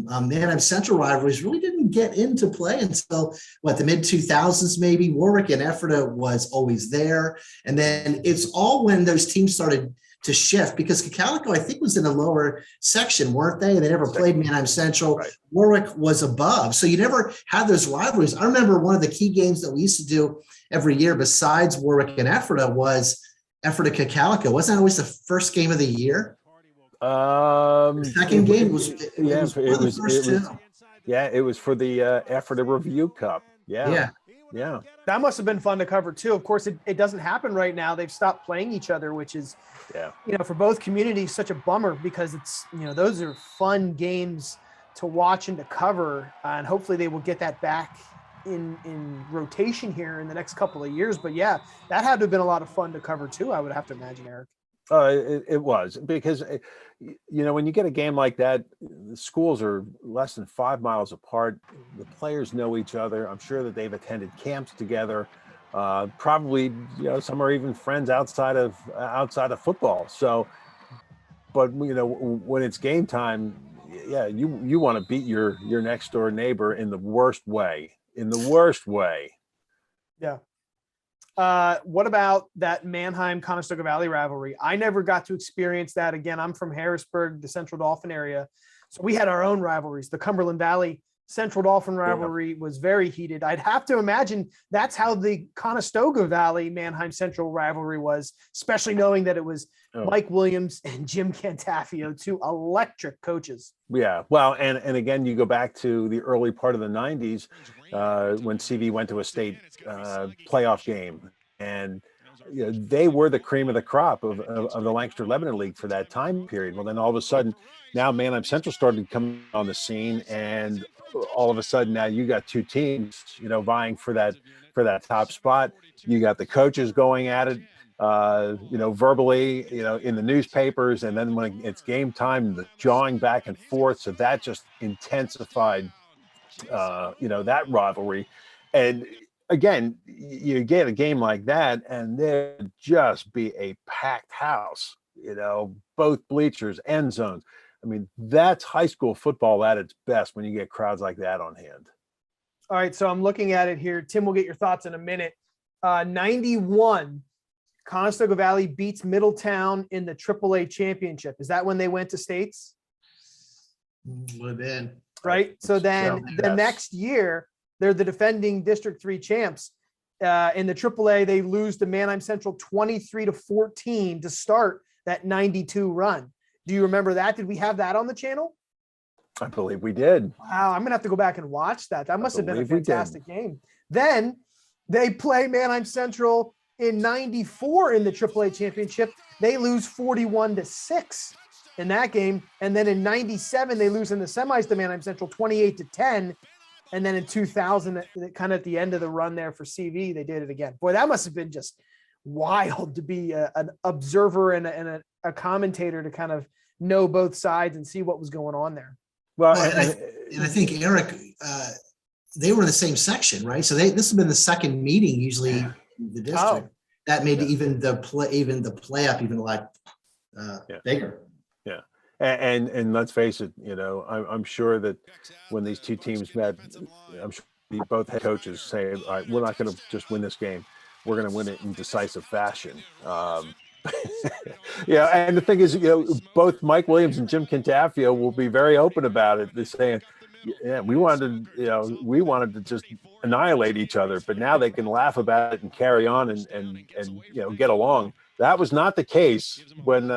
Manheim Central rivalries really didn't get into play until the mid 2000s, maybe. Warwick and Ephrata was always there. And then it's all when those teams started to shift, because Cocalico, I think, was in a lower section, weren't they? They never played Manheim Central. Right. Warwick was above. So you never had those rivalries. I remember one of the key games that we used to do every year besides Warwick and Ephrata was Ephrata Cocalico. Wasn't that always the first game of the year? The second game was it was for the Ephrata Review Cup. Yeah. That must have been fun to cover too. Of course, it doesn't happen right now. They've stopped playing each other, which is, for both communities, such a bummer, because it's, those are fun games to watch and to cover. And hopefully they will get that back in rotation here in the next couple of years. But yeah, that had to have been a lot of fun to cover too, I would have to imagine, Eric. It was, because, when you get a game like that, the schools are less than 5 miles apart. The players know each other. I'm sure that they've attended camps together. Probably, some are even friends outside of football. So, but when it's game time, you want to beat your next door neighbor in the worst way. Yeah. What about that Manheim Conestoga Valley rivalry? I never got to experience that. Again, I'm from Harrisburg, the Central Dauphin area. So we had our own rivalries. The Cumberland Valley Central Dauphin rivalry was very heated. I'd have to imagine that's how the Conestoga Valley Manheim Central rivalry was, especially knowing that it was Mike Williams and Jim Cantafio, two electric coaches. Yeah. Well, and again, you go back to the early part of the 90s when CV went to a state playoff game, and they were the cream of the crop of the Lancaster Lebanon League for that time period. Well, then all of a sudden, now Manheim Central started coming on the scene, and all of a sudden now you got two teams, vying for that top spot. You got the coaches going at it, verbally, in the newspapers, and then when it's game time, the jawing back and forth. So that just intensified, that rivalry. And again, you get a game like that, and there'd just be a packed house, both bleachers, end zones. I mean, that's high school football at its best when you get crowds like that on hand. All right, so I'm looking at it here. Tim, we'll get your thoughts in a minute. 91, Conestoga Valley beats Middletown in the AAA championship. Is that when they went to states? Would have been. Right. So then next year, they're the defending District 3 champs. In the AAA, they lose to Manheim Central 23-14 to start that 92 run. Do you remember that? Did we have that on the channel? I believe we did. Wow, I'm going to have to go back and watch that. That must have been a fantastic game. Then they play Manheim Central in 94 in the AAA championship. They lose 41-6 in that game. And then in 97, they lose in the semis to Manheim Central 28-10. And then in 2000, kind of at the end of the run there for CV, they did it again. Boy, that must have been just wild to be an observer and a commentator to kind of know both sides and see what was going on there. Well, Well, and I think Eric, they were in the same section, right? So this has been the second meeting usually in the district. Oh. That made Yeah. even the play up even a lot Yeah. bigger. Yeah. And let's face it, I'm sure that when these two teams met, I'm sure both head coaches say, all right, we're not going to just win this game. We're going to win it in decisive fashion. Yeah. And the thing is, both Mike Williams and Jim Cantafio will be very open about it. They're saying, yeah, we wanted to just annihilate each other, but now they can laugh about it and carry on and get along. That was not the case when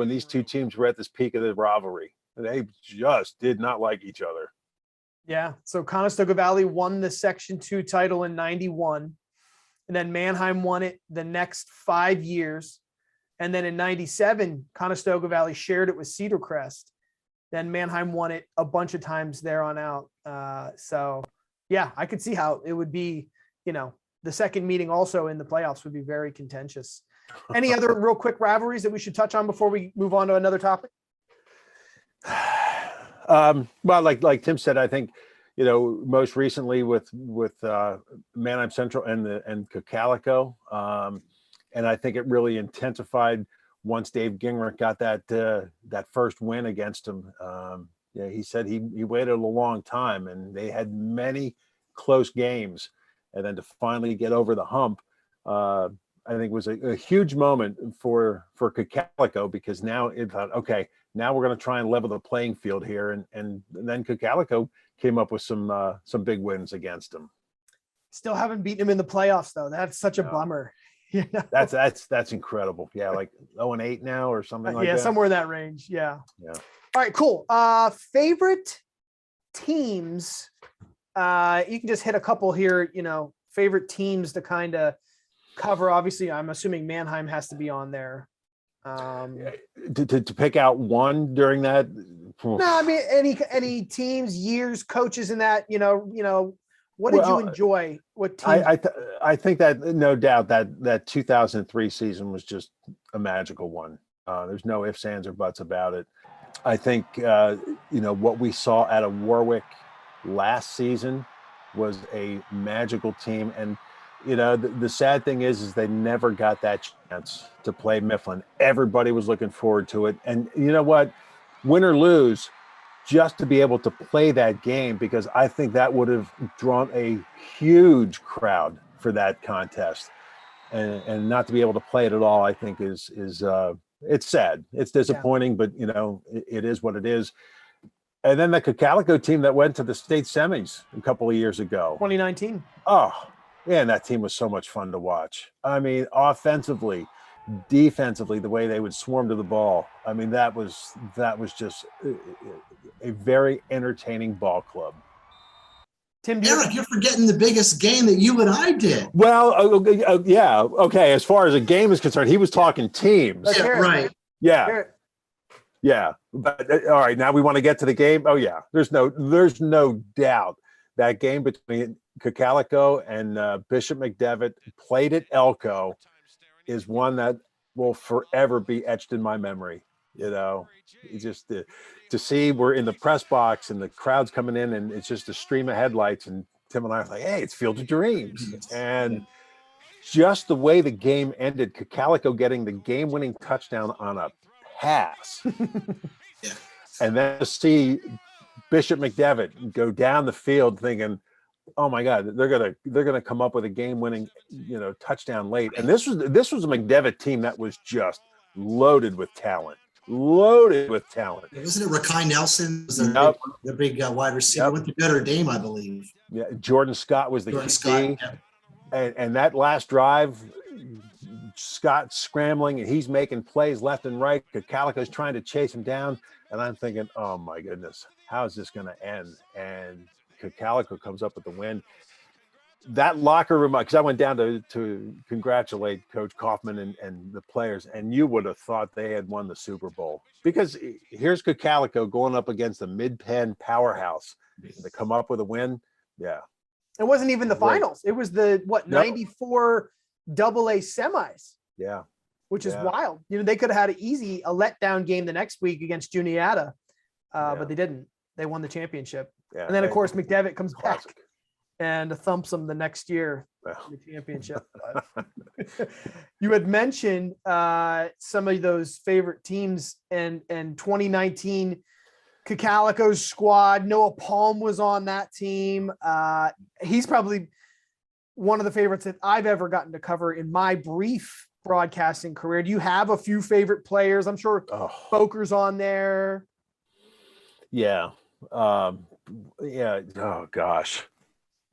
these two teams were at this peak of the rivalry. They just did not like each other. Yeah. So Conestoga Valley won the Section 2 title in 91. And then Manheim won it the next 5 years. And then in 97, Conestoga Valley shared it with Cedar Crest. Then Manheim won it a bunch of times there on out. So, yeah, I could see how it would be, the second meeting also in the playoffs would be very contentious. Any other real quick rivalries that we should touch on before we move on to another topic? Well, like Tim said, I think, most recently with Manheim Central and Cocalico, and I think it really intensified once Dave Gingrich got that first win against him. Yeah, he said he waited a long time, and they had many close games, and then to finally get over the hump, I think was a huge moment for Cocalico, because now it thought, okay, now we're going to try and level the playing field here, and then Cocalico came up with some big wins against them. Still haven't beaten him in the playoffs though. That's such a bummer. That's incredible. Yeah, like 0-8 now or something like that. Yeah, somewhere in that range. Yeah. Yeah. All right, cool. Favorite teams. You can just hit a couple here, favorite teams to kind of cover. Obviously, I'm assuming Manheim has to be on there. To pick out one during that. No, I mean any teams, years, coaches in that, what did you enjoy? What team? I think that no doubt that 2003 season was just a magical one. There's no ifs, ands, or buts about it. I think what we saw out of Warwick last season was a magical team, and the sad thing is they never got that chance to play Mifflin. Everybody was looking forward to it, and you know what, win or lose, just to be able to play that game, because I think that would have drawn a huge crowd for that contest, and not to be able to play it at all, I think is it's sad. It's disappointing, but it is what it is. And then the Cocalico team that went to the state semis a couple of years ago, 2019. Oh, man, that team was so much fun to watch. I mean, offensively, defensively, the way they would swarm to the ball. I mean, that was just a very entertaining ball club. Tim, Eric, you're forgetting the biggest game that you and I did. Well, yeah, okay. As far as a game is concerned, he was talking teams. Let's hear it. Right. Yeah. Yeah, but all right. Now we want to get to the game. Oh yeah, there's no doubt that game between Cocalico and Bishop McDevitt, played at Elko, is one that will forever be etched in my memory. It's just to see we're in the press box and the crowd's coming in, and it's just a stream of headlights, and Tim and I are like, hey, it's Field of Dreams, and just the way the game ended, Cocalico getting the game-winning touchdown on a pass. Yeah. And then to see Bishop McDevitt go down the field thinking, oh my God, they're gonna come up with a game-winning, touchdown late. And this was a McDevitt team that was just loaded with talent. Wasn't it Rakai Nelson? Was the big wide receiver? Went to Notre Dame, I believe. Yeah, Jordan Scott was the QB. And that last drive, Scott scrambling, and he's making plays left and right. Cocalico's trying to chase him down, and I'm thinking, oh my goodness, how is this going to end? And Cocalico comes up with the win. That locker room, because I went down to congratulate Coach Kaufman and the players, and you would have thought they had won the Super Bowl, because here's Cocalico going up against the Mid-Penn powerhouse to come up with a win. Yeah. It wasn't even the finals. It was the 94 AA semis. Yeah. Which is wild. They could have had a letdown game the next week against Juniata, but they didn't. they won the championship. Yeah. And then of course McDevitt comes back classic. and thumps them the next year Well. in the championship. You had mentioned some of those favorite teams and 2019 Cacalico's squad. Noah Palm was on that team. He's probably one of the favorites that I've ever gotten to cover in my brief broadcasting career. Do you have a few favorite players? I'm sure Boker's on there. Yeah. Yeah. Oh gosh.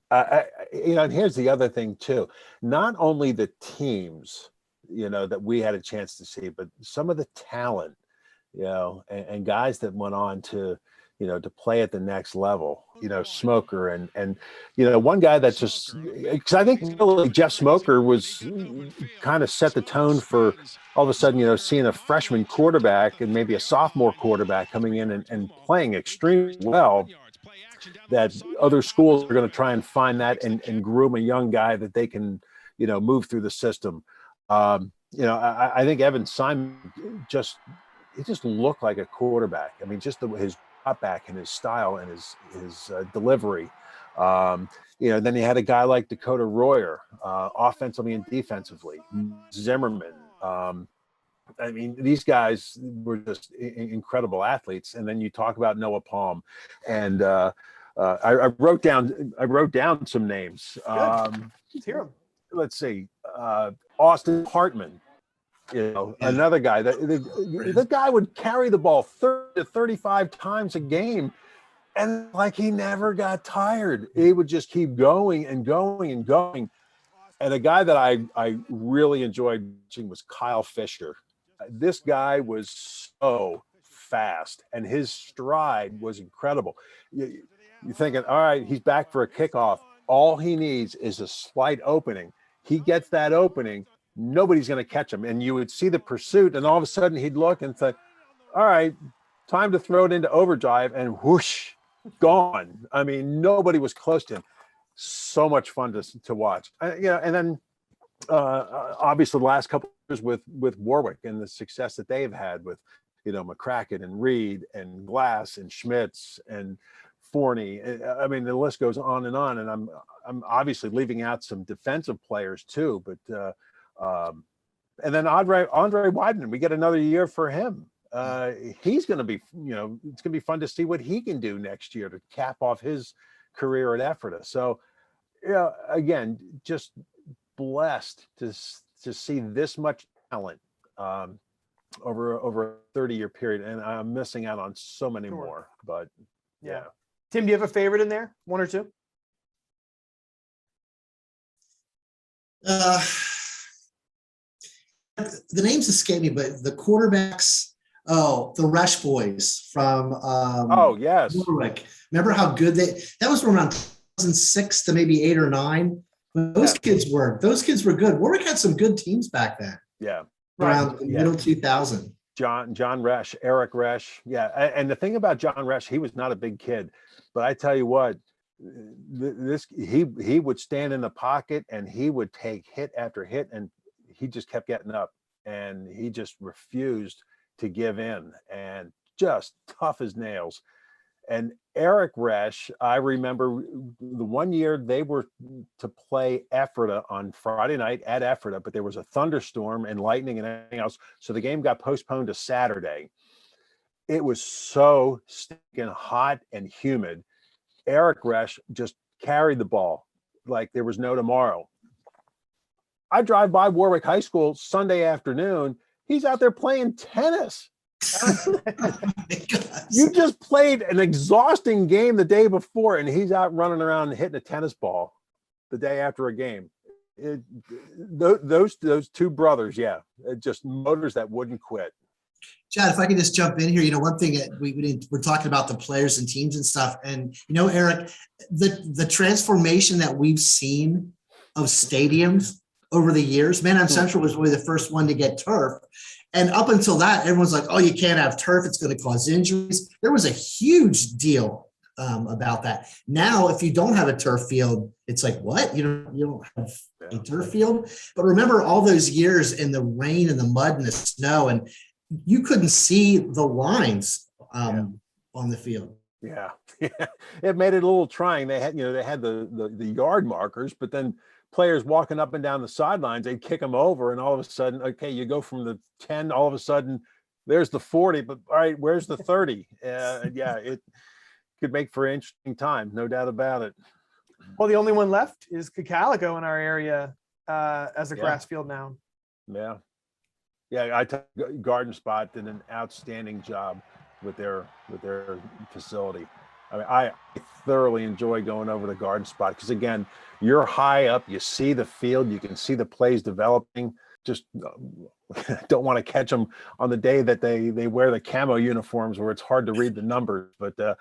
And here's the other thing too. Not only the teams, that we had a chance to see, but some of the talent, and guys that went on to, to play at the next level, Smoker and one guy that just, because I think really Jeff Smoker was kind of set the tone for all of a sudden, seeing a freshman quarterback and maybe a sophomore quarterback coming in and playing extremely well, that other schools are going to try and find that and groom a young guy that they can, move through the system. I think Evan Simon just looked like a quarterback. I mean, just his drop back and his style and his delivery. Then you had a guy like Dakota Royer, offensively and defensively, Zimmerman. I mean, these guys were just incredible athletes. And then you talk about Noah Palm, and I wrote down some names. Let's hear them. Let's see, Austin Hartman. Another guy that the guy would carry the ball 30 to 35 times a game, and like he never got tired. He would just keep going and going and going. And a guy that I really enjoyed watching was Kyle Fisher. This guy was so fast, and his stride was incredible. You're thinking, all right, he's back for a kickoff. All he needs is a slight opening. He gets that opening, nobody's going to catch him. And you would see the pursuit, and all of a sudden he'd look and say, all right, time to throw it into overdrive, and whoosh, gone. I mean, nobody was close to him. So much fun to watch. And then obviously the last couple of years with Warwick and the success that they've had with, McCracken and Reed and Glass and Schmitz and Forney. I mean, the list goes on. And I'm obviously leaving out some defensive players too, but and then Andre Wideman, we get another year for him. He's going to be, it's going to be fun to see what he can do next year to cap off his career at Ephrata. So, again, just blessed to see this much talent over a 30-year period, and I'm missing out on so many more. But yeah. Tim, do you have a favorite in there? One or two? The names escape me, but the quarterbacks, the Rush boys from yes, Warwick. Remember how good that was from around 2006 to maybe 8 or 9. Those kids were good. Warwick had some good teams back then. Yeah. Around the middle 2000. John Resch, Eric Resch. Yeah. And the thing about John Resch, he was not a big kid, but I tell you what, he would stand in the pocket and he would take hit after hit, and he just kept getting up, and he just refused to give in, and just tough as nails. And Eric Resch, I remember the one year they were to play Ephrata on Friday night at Ephrata, but there was a thunderstorm and lightning and everything else, so the game got postponed to Saturday. It was so stinking hot and humid. Eric Resch just carried the ball like there was no tomorrow. I drive by Warwick High School Sunday afternoon. He's out there playing tennis. You just played an exhausting game the day before, and he's out running around and hitting a tennis ball the day after a game. Those two brothers, just motors that wouldn't quit. Chad, if I could just jump in here, one thing that we're talking about the players and teams and stuff, and Eric, the transformation that we've seen of stadiums over the years. Manheim Central was really the first one to get turf. And up until that, everyone's like, oh, you can't have turf. It's going to cause injuries. There was a huge deal about that. Now, if you don't have a turf field, it's like, what? You don't have a turf field? But remember all those years in the rain and the mud and the snow, and you couldn't see the lines on the field. Yeah, yeah. It made it a little trying. They had the yard markers, but then players walking up and down the sidelines, they'd kick them over, and all of a sudden, okay, you go from the 10, all of a sudden, there's the 40, but all right, where's the 30? Yeah, it could make for an interesting time, no doubt about it. Well, the only one left is Cocalico in our area as a Yeah. grass field now. Yeah, yeah. Garden Spot did an outstanding job with their facility. I mean, I thoroughly enjoy going over to Garden Spot because again, you're high up, you see the field, you can see the plays developing. Just don't want to catch them on the day that they wear the camo uniforms where it's hard to read the numbers, but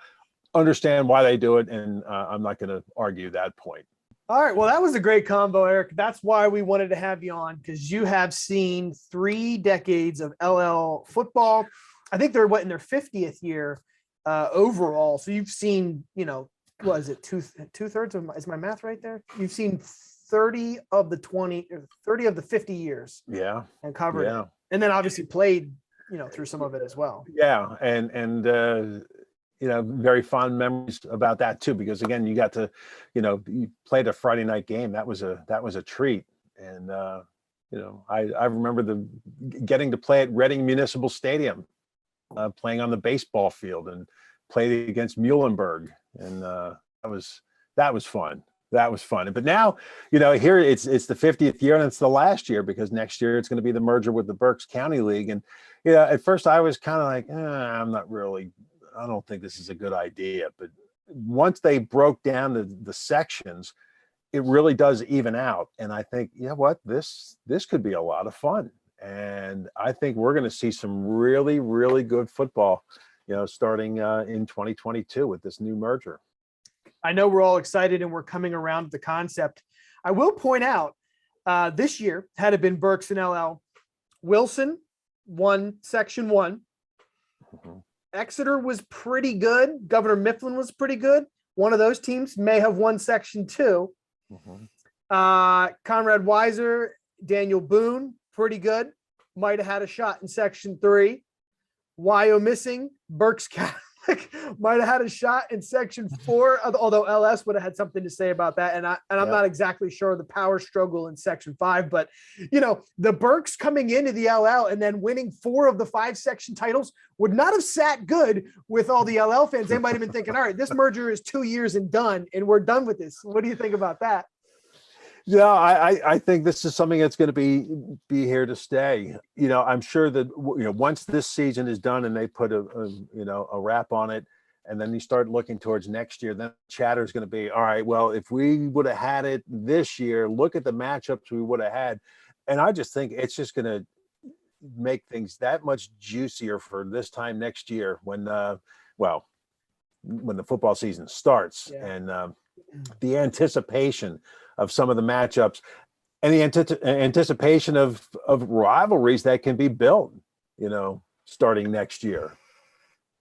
understand why they do it, and I'm not going to argue that point. All right. Well, that was a great combo, Eric. That's why we wanted to have you on, because you have seen 3 decades of LL football. I think they're in their 50th year overall. So you've seen, what is it, two-thirds of is my math right there? You've seen 30 of the 20, or 30 of the 50 years. Yeah. And covered Yeah. it. And then obviously played, through some of it as well. Yeah. And very fond memories about that too, because again, you got to, you played a Friday night game. That was a treat. And, I remember getting to play at Reading Municipal Stadium, playing on the baseball field, and played against Muhlenberg. And that was fun. That was fun. But now, here it's the 50th year, and it's the last year, because next year it's going to be the merger with the Berks County League. And, at first I was kind of like, I don't think this is a good idea. But once they broke down the sections, it really does even out. And I think, you know what, this could be a lot of fun. And I think we're going to see some really, really good football, starting in 2022 with this new merger. I know we're all excited and we're coming around to the concept. I will point out this year, had it been Berks and LL, Wilson won Section 1. Mm-hmm. Exeter was pretty good. Governor Mifflin was pretty good. One of those teams may have won Section 2. Mm-hmm. Conrad Weiser, Daniel Boone, pretty good. Might have had a shot in Section 3. Wyomissing, Berks Catholic might have had a shot in Section 4, although LS would have had something to say about that. And I'm not exactly sure of the power struggle in Section 5, but the Berks coming into the LL and then winning 4 of the 5 section titles would not have sat good with all the LL fans. They might have been thinking, all right, this merger is 2 years and done, and we're done with this. What do you think about that? Yeah, I think this is something that's going to be here to stay. I'm sure that once this season is done and they put a wrap on it, and then you start looking towards next year, then chatter is going to be, all right, well, if we would have had it this year, look at the matchups we would have had. And I just think it's just going to make things that much juicier for this time next year when the football season starts. Yeah. And the anticipation of some of the matchups and the anticipation of rivalries that can be built, starting next year.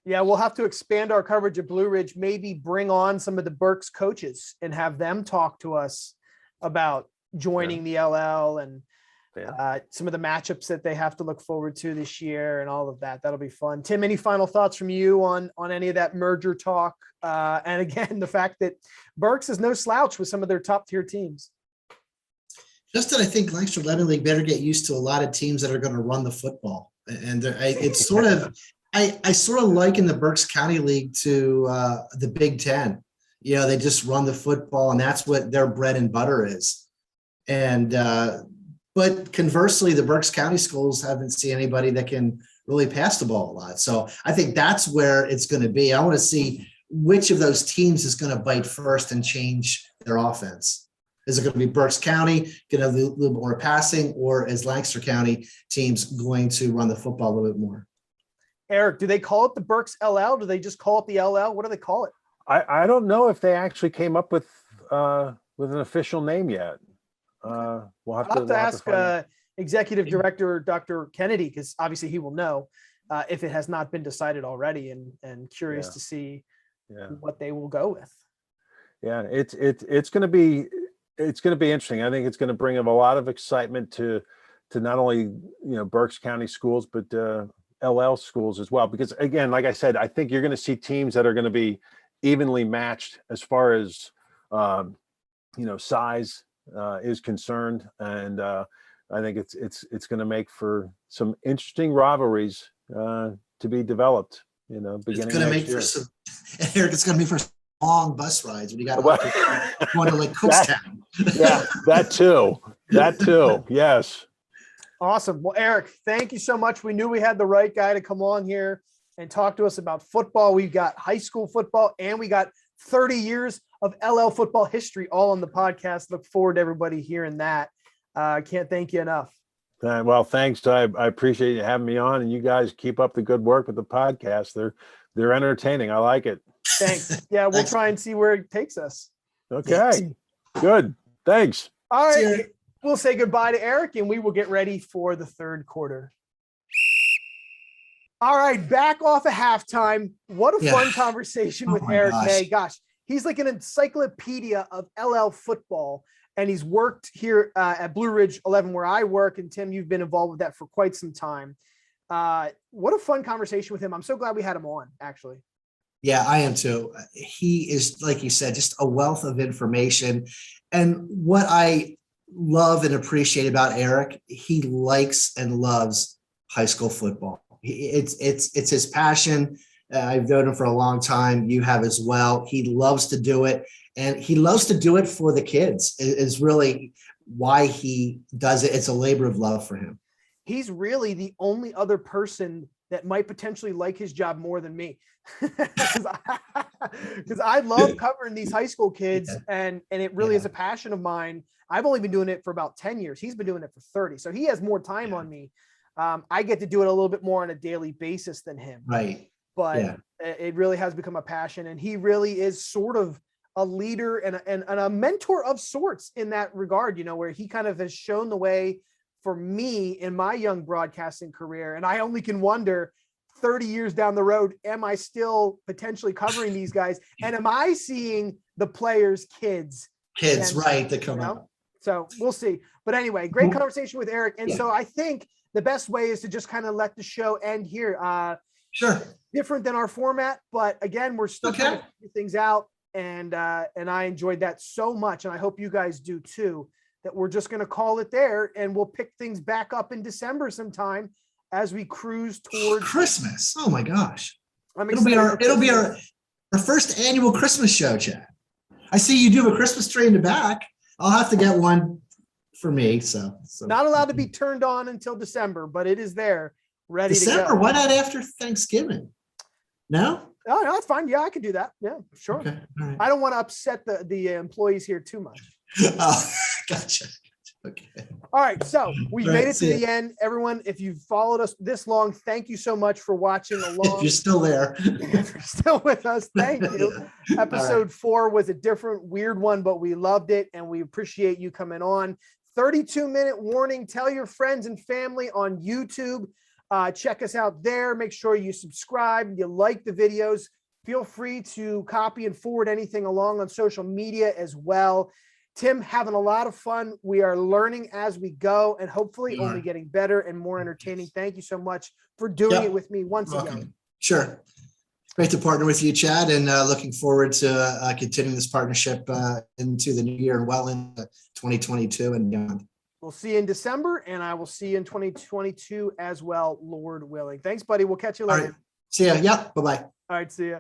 Yeah, we'll have to expand our coverage of Blue Ridge, maybe bring on some of the Berks coaches and have them talk to us about joining the LL and some of the matchups that they have to look forward to this year and all of that. That'll be fun. Tim, any final thoughts from you on any of that merger talk? And again, the fact that Berks is no slouch with some of their top tier teams. Just that I think Lancaster Lemming League better get used to a lot of teams that are going to run the football. And it's sort of, I sort of liken the Berks County League to the Big Ten. They just run the football, and that's what their bread and butter is. And, but conversely, the Berks County schools haven't seen anybody that can really pass the ball a lot. So I think that's where it's going to be. I want to see which of those teams is going to bite first and change their offense. Is it going to be Berks County going to have a little bit more passing, or is Lancaster County teams going to run the football a little bit more? Eric, do they call it the Berks LL? Do they just call it the LL? What do they call it? I don't know if they actually came up with an official name yet. We'll have to ask Executive Director Dr. Kennedy, because obviously he will know if it has not been decided already, and curious to see what they will go with. Yeah, it's going to be interesting. I think it's going to bring a lot of excitement to not only Berks County schools, but LL schools as well, because again, like I said, I think you're going to see teams that are going to be evenly matched as far as size is concerned, and I think it's going to make for some interesting rivalries to be developed. It's Beginning going to next make year. for some, Eric, it's going to be for some long bus rides when you got Well, going to like Cookstown. Yeah, that too. Yes. Awesome. Well, Eric, thank you so much. We knew we had the right guy to come on here and talk to us about football. We've got high school football and we got 30 years of LL football history all on the podcast. Look forward to everybody hearing that. I can't thank you enough. Well, thanks. I appreciate you having me on, and you guys keep up the good work with the podcast. They're entertaining. I like it. Thanks. Yeah, we'll try and see where it takes us. Okay, good. Thanks. All right. We'll say goodbye to Eric and we will get ready for the third quarter. All right, back off of halftime. What a fun conversation with Eric May. Gosh, he's like an encyclopedia of LL football, and he's worked here at Blue Ridge 11 where I work. And Tim, you've been involved with that for quite some time. What a fun conversation with him. I'm so glad we had him on, actually. Yeah, I am too. He is, like you said, just a wealth of information. And what I love and appreciate about Eric, he likes and loves high school football. It's his passion. I've known him for a long time. You have as well. He loves to do it, and he loves to do it for the kids. Is really why he does it. It's a labor of love for him. He's really the only other person that might potentially like his job more than me. Because I love covering these high school kids, and it really is a passion of mine. I've only been doing it for about 10 years. He's been doing it for 30. So he has more time on me. I get to do it a little bit more on a daily basis than him. Right. But it really has become a passion. And he really is sort of a leader and a mentor of sorts in that regard, where he kind of has shown the way for me in my young broadcasting career. And I only can wonder 30 years down the road, am I still potentially covering these guys? And am I seeing the players' kids, right, that come out? So we'll see. But anyway, great conversation with Eric. And so I think the best way is to just kind of let the show end here. Sure. Different than our format, but again, we're still trying to figure things out. And I enjoyed that so much. And I hope you guys do too, that we're just going to call it there, and we'll pick things back up in December sometime as we cruise towards Christmas. Oh my gosh. It'll be our first annual Christmas show, Chad. I see you do have a Christmas tree in the back. I'll have to get one for me. So not allowed to be turned on until December, but it is there ready December, to go. Why not after Thanksgiving? No? Oh, no, that's fine. Yeah, I could do that. Yeah, sure. Okay. All right. I don't want to upset the employees here too much. Oh, gotcha. Okay. All right. So we made it to the end. Everyone, if you've followed us this long, thank you so much for watching along. If you're still there. If you're still with us, thank you. Episode 4 was a different, weird one, but we loved it, and we appreciate you coming on. 32-minute warning. Tell your friends and family on YouTube. Check us out there. Make sure you subscribe. You like the videos. Feel free to copy and forward anything along on social media as well. Tim, having a lot of fun. We are learning as we go, and hopefully only getting better and more entertaining. Thank you so much for doing it with me once again. Sure. Great to partner with you, Chad, and looking forward to continuing this partnership into the new year and well into 2022 and beyond. We'll see you in December, and I will see you in 2022 as well, Lord willing. Thanks, buddy. We'll catch you later. All right. See ya. Yep. Bye-bye. All right. See ya.